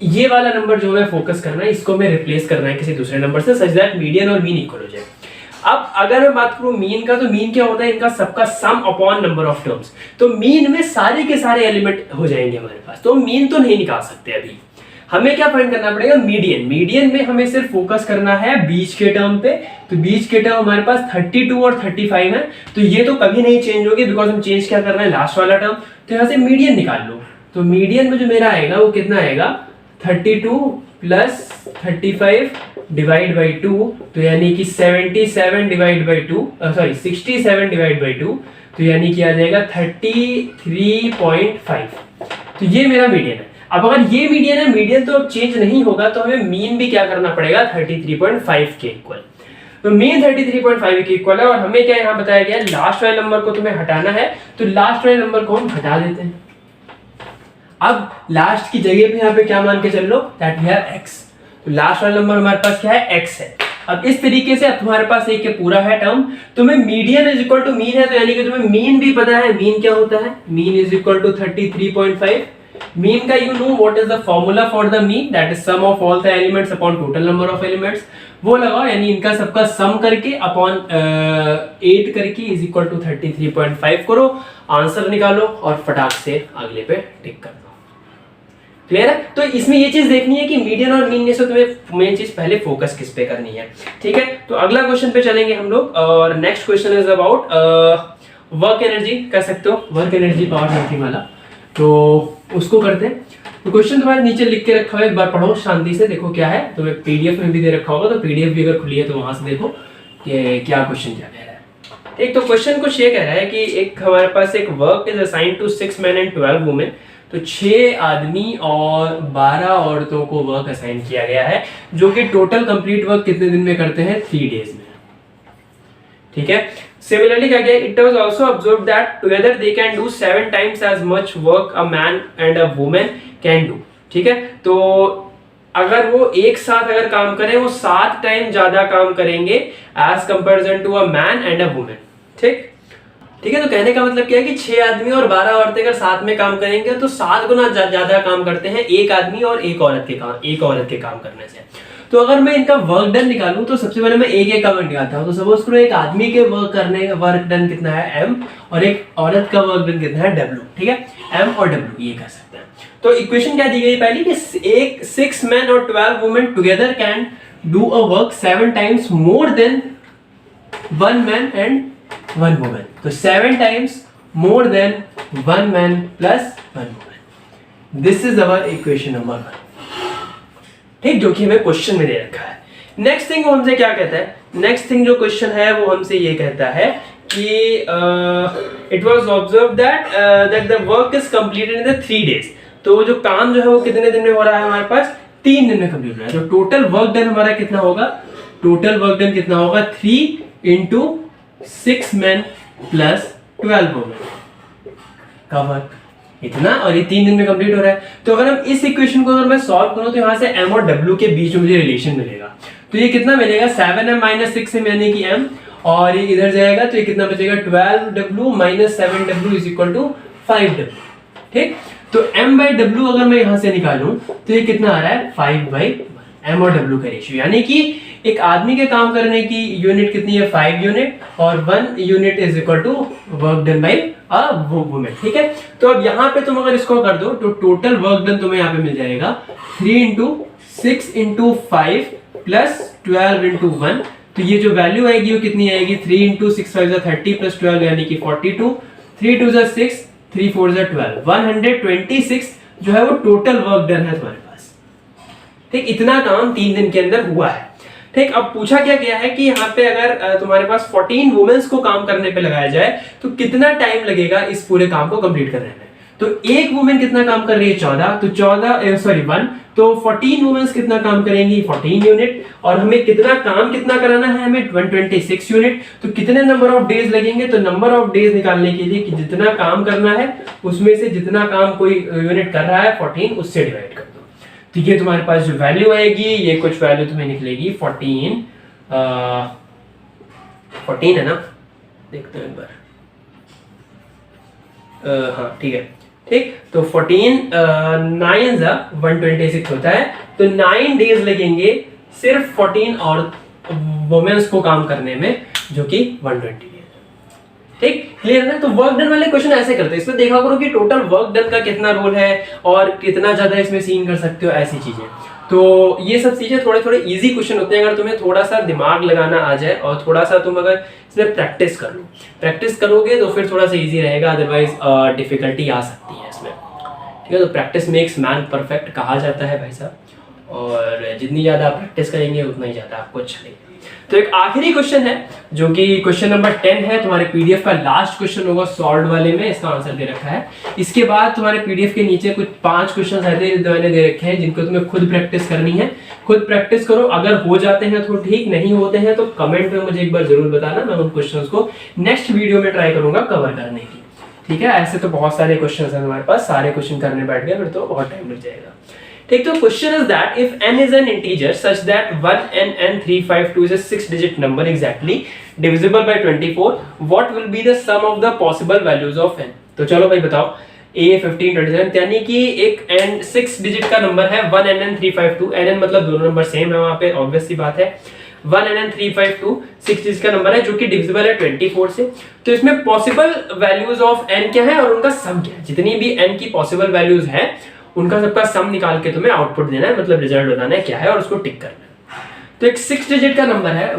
ये वाला नंबर जो है फोकस करना है, इसको मैं रिप्लेस करना है किसी दूसरे नंबर से, सच दैट मीडियन और मीन इक्वल हो जाए। अब अगर मैं बात करूं मीन का, तो मीन क्या होता है, इनका सबका सम अपॉन नंबर ऑफ टर्म्स। तो मीन में सारे के सारे एलिमेंट हो जाएंगे हमारे पास, तो मीन तो नहीं निकाल सकते अभी। हमें क्या फाइंड करना पड़ेगा, मीडियन में हमें सिर्फ फोकस करना है बीच के टर्म पे। तो बीच के टर्म हमारे पास 32 और 35 है, तो ये तो कभी नहीं चेंज होगी, बिकॉज हम चेंज क्या कर रहे हैं, लास्ट वाला टर्म। तो यहाँ से मीडियन निकाल लो। तो मीडियन में जो मेरा आएगा वो कितना आएगा, 32 + 35 डिवाइड बाई 2, तो यानी कि 67 डिवाइड बाई 2, 67 डिवाइड बाई 2, तो यानी कि आ जाएगा 33.5। तो ये मेरा मीडियन है। अब अगर ये मीडियन है, मीडियन तो अब चेंज नहीं होगा, तो हमें मीन भी क्या करना पड़ेगा, 33.5 के इक्वल। तो मीन 33.5 के इक्वल है, और हमें क्या यहाँ बताया गया, लास्ट वाले नंबर को तुम्हें हटाना है, तो लास्ट वाले नंबर को हम हटा देते हैं। अब लास्ट की जगह पे यहाँ पे क्या मान के चल लो, दैट वी हैव x। तो लास्ट वाला नंबर हमारे पास क्या है, x है। अब इस तरीके से अब तुम्हारे पास एक पूरा है टर्म, तुम्हें median is equal to mean है, तो यानी कि तुम्हें मीन भी पता है। मीन क्या होता है, mean is equal to 33.5। Mean का you know what is the formula for the mean, that is sum of all the elements upon total number of elements. वो लगाओ, यानी इनका सबका सम करके अपॉन 8 करके इज इक्वल टू 33.5 करो, आंसर निकालो और फटाक से अगले पे टिक कर दो। क्लियर है? तो इसमें ये चीज देखनी है कि मीडियन और मीन में से तुम्हें मेन चीज पहले फोकस किस पे करनी है। ठीक है, तो अगला क्वेश्चन पे चलेंगे हम लोग, और next question is about work energy, कह सकते हो वर्क एनर्जी पावर समथिंग वाला। तो उसको करते हैं। तो क्वेश्चन तुम्हारे नीचे लिख के रखा है, एक बार पढ़ो शांति से, देखो क्या है। तो पीडीएफ में भी दे रखा होगा, तो पीडीएफ भी अगर खुली है तो वहां से देखो कि क्या क्वेश्चन क्या कह रहा है। एक तो क्वेश्चन कुछ ये कह रहा है कि एक हमारे पास एक work is assigned to 6 men and 12 women, तो 6 आदमी और 12 औरतों को वर्क असाइन किया गया है, जो कि टोटल कंप्लीट वर्क कितने दिन में करते हैं, 3 days में। ठीक है। सिमिलरली क्या गया, it was also observed that together they can do 7 times as much work a man and a woman can do। ठीक है। तो अगर वो एक साथ अगर काम करें, वो 7 टाइम ज्यादा काम करेंगे as comparison to a man and a woman. ठीक ठीक है। तो कहने का मतलब क्या है कि 6 आदमी और 12 औरतें अगर साथ में काम करेंगे तो 7 गुना ज्यादा काम करते हैं एक आदमी और एक औरत के काम करने से। तो अगर मैं इनका वर्क डन निकालूं तो सबसे पहले मैं एक का वर्क निकालता हूं। तो सपोज करो एक आदमी के वर्क डन कितना है m, और एक औरत का वर्क डन कितना है w। ठीक है, m और w ये कर सकते हैं। तो इक्वेशन क्या दी गई पहली कि एक 6 men और 12 women together can do a work 7 times more than 1 man and 1 woman। तो 7 times more than 1 man plus 1 woman। This is our equation number 1। ठीक, जो कि हमें क्वेश्चन में दे रखा है। नेक्स्ट थिंग वो हमसे क्या कहता है, नेक्स्ट थिंग जो क्वेश्चन है वो हमसे ये कहता है कि it was observed that the work is completed in the 3 days। तो जो काम जो है वो कितने दिन में हो रहा है, हमारे पास 3 दिन में कंप्लीट हो रहा है। तो टोटल वर्क डन हमारा कितना होगा, टोटल वर्क डन कितना होगा, 3 into 6 men plus 12 women का वर्क इतना, और ये 3 दिन में कंप्लीट हो रहा है। तो अगर हम इस इक्वेशन को अगर मैं सॉल्व करूं तो यहाँ से m और w के बीच में मुझे रिलेशन मिलेगा। तो ये कितना मिलेगा, 7m minus 6m यानी कि m, और ये इधर जाएगा तो ये कितना बचेगा, 12w minus 7w is equal to 5w। ठीक, तो m by w अगर मैं यहाँ से निकालूं तो ये कितना आ रहा है, 5/1 m और w का रेशियो, यानी कि एक आदमी के काम करने की यूनिट कितनी है, 5 यूनिट, और 1 unit is equal to work done by a woman. ठीक है। तो अब यहाँ पे तुम अगर इसको कर दो तो टोटल वर्क डन तुम्हें यहाँ पे मिल जाएगा 3 into 6 into 5 plus 12 into 1। तो ये जो वैल्यू आएगी वो कितनी आएगी, 3 into 6 5 30 plus 12 यानी कि 42, 3 2 6, 3 4 12, 126 जो है वो टोटल वर्क डन है तुम्हारे पास। ठीक, इतना काम 3 दिन के अंदर हुआ है। ठीक, अब पूछा क्या गया है कि यहाँ पे अगर तुम्हारे पास 14 वुमेन्स को काम करने पे लगाया जाए तो कितना टाइम लगेगा इस पूरे काम को कंप्लीट करने में। तो एक वुमेन कितना काम कर रही है, 14, तो 1, तो 14 वुमेन्स कितना काम करेंगी, 14 यूनिट, और हमें कितना काम कितना कराना है, हमें 126 यूनिट। तो कितने नंबर ऑफ डेज लगेंगे, तो नंबर ऑफ डेज निकालने के लिए कि जितना काम करना है उसमें से जितना काम कोई यूनिट कर रहा है 14 उससे डिवाइड कर दो। ठीक है, तुम्हारे पास जो वैल्यू आएगी ये कुछ वैल्यू तुम्हें निकलेगी 14 है ना, देखते हैं एक बार। हाँ ठीक है। ठीक, तो 14 9 126 होता है। तो 9 डेज लगेंगे सिर्फ 14 और वुमेन्स को काम करने में, जो कि 120 है। ठीक, क्लियर है ना। तो वर्क डन वाले क्वेश्चन ऐसे करते हैं, इसमें देखा करो कि टोटल वर्क डन का कितना रोल है और कितना ज्यादा इसमें सीन कर सकते हो, ऐसी चीजें। तो ये सब चीजें थोड़े थोड़े इजी क्वेश्चन होते हैं अगर तुम्हें थोड़ा सा दिमाग लगाना आ जाए और थोड़ा सा तुम अगर इसमें प्रैक्टिस कर लो, प्रैक्टिस करोगे तो फिर थोड़ा सा इजी रहेगा, अदरवाइज डिफिकल्टी आ सकती है इसमें। ठीक है, तो प्रैक्टिस मेक्स मैन परफेक्ट कहा जाता है भाई साहब, और जितनी ज़्यादा प्रैक्टिस करेंगे उतना ही ज़्यादा आपको अच्छा लगेगा। तो एक आखिरी क्वेश्चन है जो कि क्वेश्चन नंबर 10 है, तुम्हारे पीडीएफ का लास्ट क्वेश्चन होगा सॉल्व वाले में, इसका आंसर दे रखा है। इसके बाद तुम्हारे पीडीएफ के नीचे कुछ 5 क्वेश्चन ऐसे मैंने दे रखे हैं जिनको तुम्हें खुद प्रैक्टिस करनी है। खुद प्रैक्टिस करो, अगर हो जाते हैं तो ठीक, नहीं होते हैं तो कमेंट में मुझे एक बार जरूर बताना, मैं उन क्वेश्चंस को नेक्स्ट वीडियो में ट्राई करूंगा कवर करने की। ठीक है, ऐसे तो बहुत सारे क्वेश्चन हैं हमारे पास, सारे क्वेश्चन करने बैठ गए फिर तो बहुत टाइम लग जाएगा। ठीक, तो question is that if n is an integer such that 1n352 is a 6-digit number exactly divisible by 24, what will be the sum of the possible values of n। तो चलो भाई बताओ, a 15 27 यानी कि एक n 6 डिजिट का number है 1nn352, nn मतलब दोनों नंबर सेम है, वहां पे ऑब्वियस सी बात है। 1nn352 6 डिजिट का नंबर है जो कि डिविजिबल है 24 से। तो इसमें पॉसिबल वैल्यूज ऑफ n क्या है और उनका सम क्या है, जितनी भी n की पॉसिबल वैल्यूज है उनका सबका सम निकाल के तुम्हें आउटपुट देना है, मतलब रिजल्ट बताना है क्या है और उसको टिक करना है। तो एक 6 डिजिट का नंबर है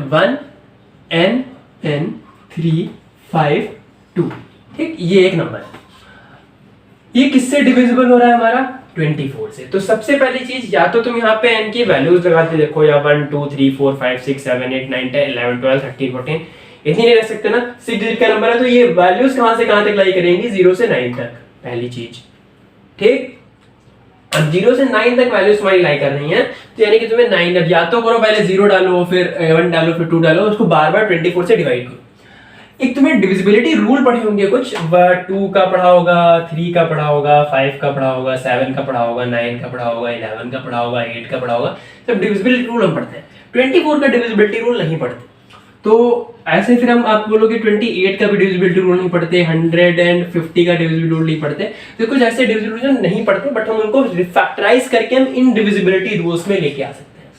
1nn352। ठीक, ये एक नंबर है। ये किससे डिविजिबल हो रहा है हमारा 24 से। तो सबसे पहली चीज या तो तुम यहाँ पे n की वैल्यूज लगाते देखो, या 1 2 3 4 5 6 7 8 9 10 11 12 13 14 इतनी नहीं रख सकते ना, 6 डिजिट का नंबर है, तो ये वैल्यूज कहां से कहां तक लाई करेंगी 0 से 9 तक, पहली चीज। ठीक, अब 0 से 9 तक वैल्यूज तुम्हारी लाई कर रही हैं, तो यानी कि तुम्हें 9 अब या तो करो पहले 0 डालो, फिर 1 डालो, फिर 2 डालो, उसको बार बार 24 से डिवाइड करो। एक तुम्हें डिविजिबिलिटी रूल पढ़े होंगे कुछ, 2 का पढ़ा होगा, 3 का पढ़ा होगा, 5 का पढ़ा होगा, 7 का पढ़ा होगा, 9 का पढ़ा होगा, 11 का पढ़ा होगा, 8 का पढ़ा होगा, सब डिविजिबिलिटी रूल हम पढ़ते हैं। 24 का डिविजिबिलिटी रूल नहीं पढ़ते। तो ऐसे फिर हम आप बोलोगे 28 का भी डिविजिबिलिटी रूल नहीं पढ़ते, 150 का डिविजिबिलिटी रूल नहीं पढ़ते, तो कुछ ऐसे डिविजिबिलिटी रूल नहीं पढ़ते, बट हम उनको रिफैक्टराइज करके हम इन डिविजिबिलिटी रूल्स में लेके आ सकते हैं।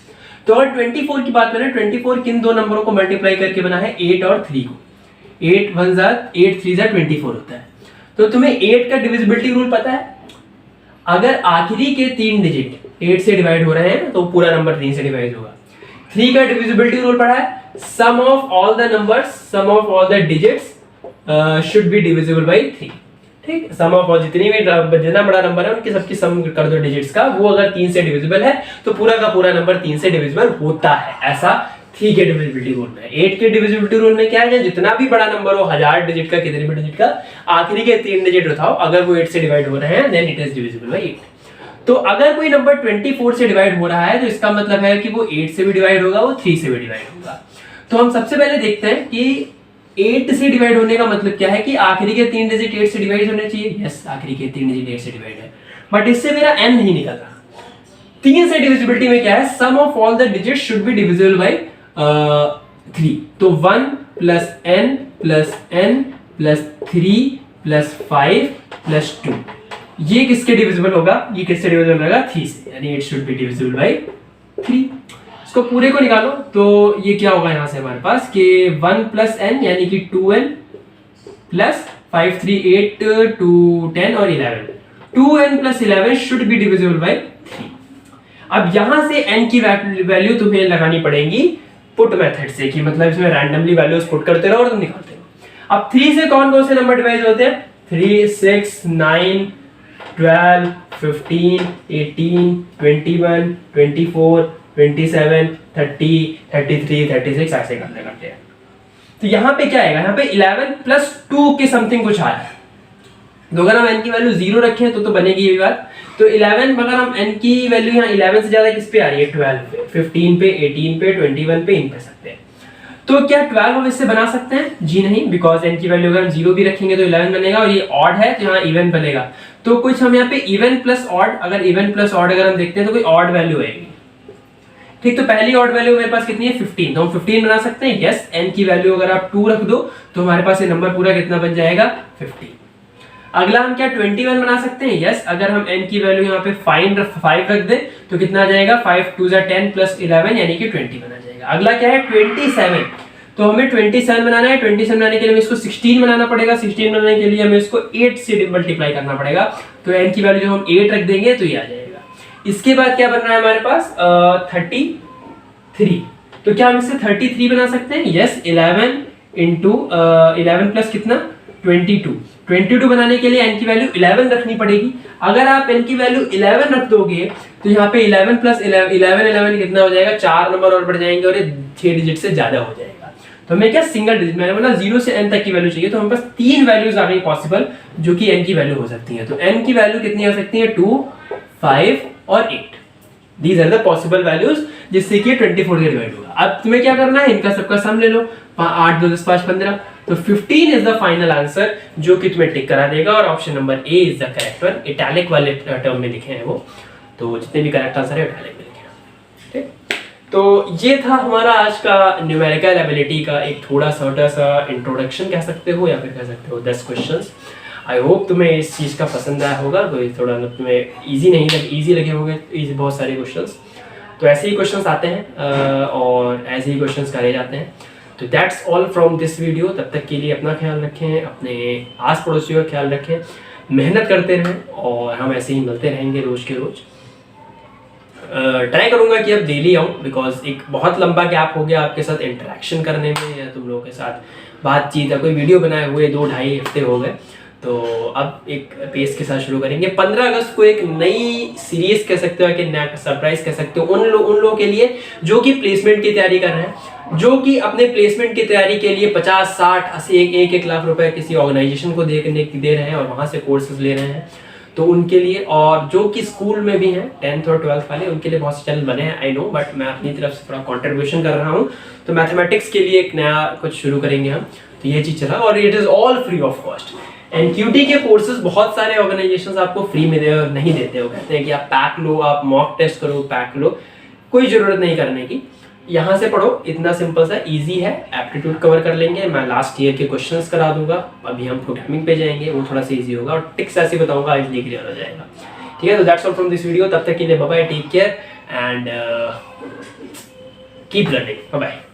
तो अगर 24 की बात करें, 24 किन दो नंबरों को मल्टीप्लाई करके बना है, 8 और 3 को। 8 1 8 3 24 होता है। तो तुम्हें 8 का डिविजिबिलिटी रूल पता है, अगर आखिरी के 3 डिजिट 8 से डिवाइड हो रहे हैं तो पूरा नंबर 3 से डिवाइड होगा। 3 का डिविजिबिलिटी रूल पढ़ा है, sum of all the numbers, sum of all the digits should be divisible by 3। ठीक, सम ऑफ ऑल जितनी भी जितना बड़ा नंबर है उनकी सबकी सम कर दो डिजिट्स का, वो अगर 3 से डिविजिबल है तो पूरा का पूरा नंबर 3 से डिविजिबल होता है। ऐसा 3 के डिविजिबिलिटी रूल में। 8 के डिविजिबिलिटी रूल में क्या है, जितना भी बड़ा नंबर हो, 1000 डिजिट का, कितने भी डिजिट का, आखिरी के 3 डिजिट उठाओ, अगर वो 8 से डिवाइड हो रहे हैं then it is divisible by 8। तो अगर कोई नंबर 24 से डिवाइड हो रहा है तो इसका मतलब है कि वो 8 से भी डिवाइड होगा, वो 3 से भी डिवाइड होगा। तो हम सबसे पहले देखते हैं कि 8 से डिवाइड होने का मतलब क्या है, कि आखिरी के 3 डिजिट 8 से डिवाइड होने चाहिए। यस, आखिरी के 3 डिजिट 8 से डिवाइड है, बट इससे मेरा n नहीं निकल रहा। 3 से डिविजिबिलिटी में क्या है, sum of all the digit should be divisible by 3। तो 1 plus n plus n plus 3 plus 5 plus 2, ये किसके डिविजिबल होगा, ये किससे डिविजिबल होगा 3 से, यानी it should be divisible by 3। इसको पूरे को निकालो तो ये क्या होगा यहां से हमारे पास कि 1 प्लस n यानी कि 2n प्लस 5 3 8 2 10 और 11, 2n plus 11 should be divisible by 3। अब यहां से n की वैल्यू तुम्हें लगानी पड़ेगी पुट मेथड से, कि मतलब इसमें रैंडमली वैल्यूज पुट करते रहो और तुम निकालते रहो। अब 3 से कौन कौन से नंबर डिवाइड होते हैं, 3 6 9 12 15 18 21 24 27 30 33 36 ऐसे करते हैं। तो यहाँ पे क्या आएगा, यहाँ पे 11 प्लस 2 के समथिंग कुछ आ रहा है। तो अगर हम n की वैल्यू 0 रखें तो बनेगी ये बात। तो 11 अगर हम n की वैल्यू यहाँ 11 से ज्यादा किस पे आ रही है, 12 पे, 15 पे, 18 पे, 21 पे, इन पे सकते हैं। तो क्या 12 हम इससे बना सकते हैं, जी नहीं, बिकॉज n की वैल्यू अगर हम 0 भी रखेंगे तो 11 बनेगा, और ये ऑड है तो यहाँ इवन बनेगा। तो कुछ हम यहाँ पे इवन प्लस ऑड, अगर इवन प्लस ऑड अगर हम देखते हैं तो कोई ऑड वैल्यू आएगी। ठीक, तो पहली ऑड वैल्यू मेरे पास कितनी है 15, तो हम 15 बना सकते हैं। यस, n की वैल्यू अगर आप 2 रख दो तो हमारे पास ये नंबर पूरा कितना बन जाएगा 15। अगला हम क्या 21 बना सकते हैं। यस, अगर हम n की वैल्यू यहाँ पे 5 रख दें तो कितना आ जाएगा, 5 2 10 प्लस 11 यानी कि 20 बना जाएगा। अगला क्या है 27, तो हमें 27 बनाना है। 27 बनाने के लिए हमें इसको 16 बनाना पड़ेगा। 16 बनाने के लिए हमें इसको 8 से मल्टीप्लाई करना पड़ेगा। तो n की वैल्यू जो हम 8 रख देंगे तो ये आ जाएगा। इसके बाद क्या बन रहा है हमारे पास 33, तो क्या हम इससे 33 बना सकते हैं। यस, 11 इंटू 11 प्लस कितना 22 बनाने के लिए n की वैल्यू 11 रखनी पड़ेगी। अगर आप n की वैल्यू 11 रख दोगे तो यहाँ पे 11 प्लस 11 कितना हो जाएगा, 4 नंबर और बढ़ जाएंगे और ये 6 डिजिट से ज्यादा हो जाएगा। तो हमें क्या सिंगल डिजिट, मैंने बोला 0 से n तक की वैल्यू चाहिए, तो हमारे पास 3 वैल्यूज आ गई पॉसिबल जो कि n की वैल्यू हो सकती है। तो n की वैल्यू कितनी आ सकती है 2 5 और 8, these are the possible values जिससे कि 24 से डिवाइड होगा। अब तुम्हें क्या करना है, इनका सबका सम ले लो, 8 2 10 5 15, तो 15 इज द फाइनल आंसर जो कि तुम्हें टिक करा देगा। और option number A is the correct one. Italic वाले टर्म में लिखे हैं वो, तो जितने भी करेक्ट आंसर है इटैलिक में लिखे हैं। ठीक, तो ये था हमारा आज का न्यूमेरिकल एबिलिटी का एक थोड़ा छोटा सा इंट्रोडक्शन कह सकते हो, या फिर कह सकते हो 10 क्वेश्चंस। आई होप तुम्हें इस चीज़ का पसंद आया होगा, कोई थोड़ा तुम्हें ईजी लगे होंगे बहुत सारे क्वेश्चंस। तो ऐसे ही क्वेश्चंस आते हैं और ऐसे ही क्वेश्चंस करे जाते हैं। तो that's all from this video. तब तक के लिए अपना ख्याल रखें, अपने आस पड़ोसियों का ख्याल रखें, मेहनत करते रहें और हम ऐसे ही मिलते रहेंगे रोज़ के रोज़। ट्राई करूँगा कि अब डेली आऊँ, बिकॉज एक बहुत लंबा गैप हो गया आपके साथ इंटरेक्शन करने में या तुम लोगों के साथ बातचीत या कोई वीडियो बनाए हुए 2-2.5 हफ्ते हो गए। तो अब एक पेस के साथ शुरू करेंगे। 15 अगस्त को एक नई सीरीज कह सकते हो कि नया सरप्राइज कह सकते हो उन लोगों के लिए जो कि प्लेसमेंट की तैयारी कर रहे हैं, जो कि अपने प्लेसमेंट की तैयारी के लिए 50, 60, 80, 1 लाख रुपए किसी ऑर्गेनाइजेशन को दे रहे हैं और वहां से कोर्सेज ले रहे हैं, तो उनके लिए, और जो कि स्कूल में भी हैं 10th और 12th वाले, उनके लिए बहुत से चैनल बने हैं आई नो, बट मैं अपनी तरफ से थोड़ा कंट्रीब्यूशन कर रहा हूँ। तो मैथमेटिक्स के लिए एक नया कुछ शुरू करेंगे हम, तो ये चीज़ चला, और it is all free of cost. And QT के कोर्सेज बहुत सारे ऑर्गेनाइजेशंस आपको फ्री में नहीं देते हो, कहते हैं कि आप पैक लो, आप मॉक टेस्ट करो, पैक लो, कोई ज़रूरत नहीं करने की, यहाँ से पढ़ो, इतना सिंपल सा इजी है। एप्टीट्यूड कवर कर लेंगे, मैं लास्ट ईयर के क्वेश्चंस करा दूंगा, अभी हम प्रोग्रामिंग पे जाएंगे, वो थोड़ा सा इजी होगा, और टिक्स ऐसे बताऊंगा, इजीली क्लियर हो जाएगा। ठीक है, तो that's all from this video. तब तक के लिए bye bye, take care and keep learning, bye bye.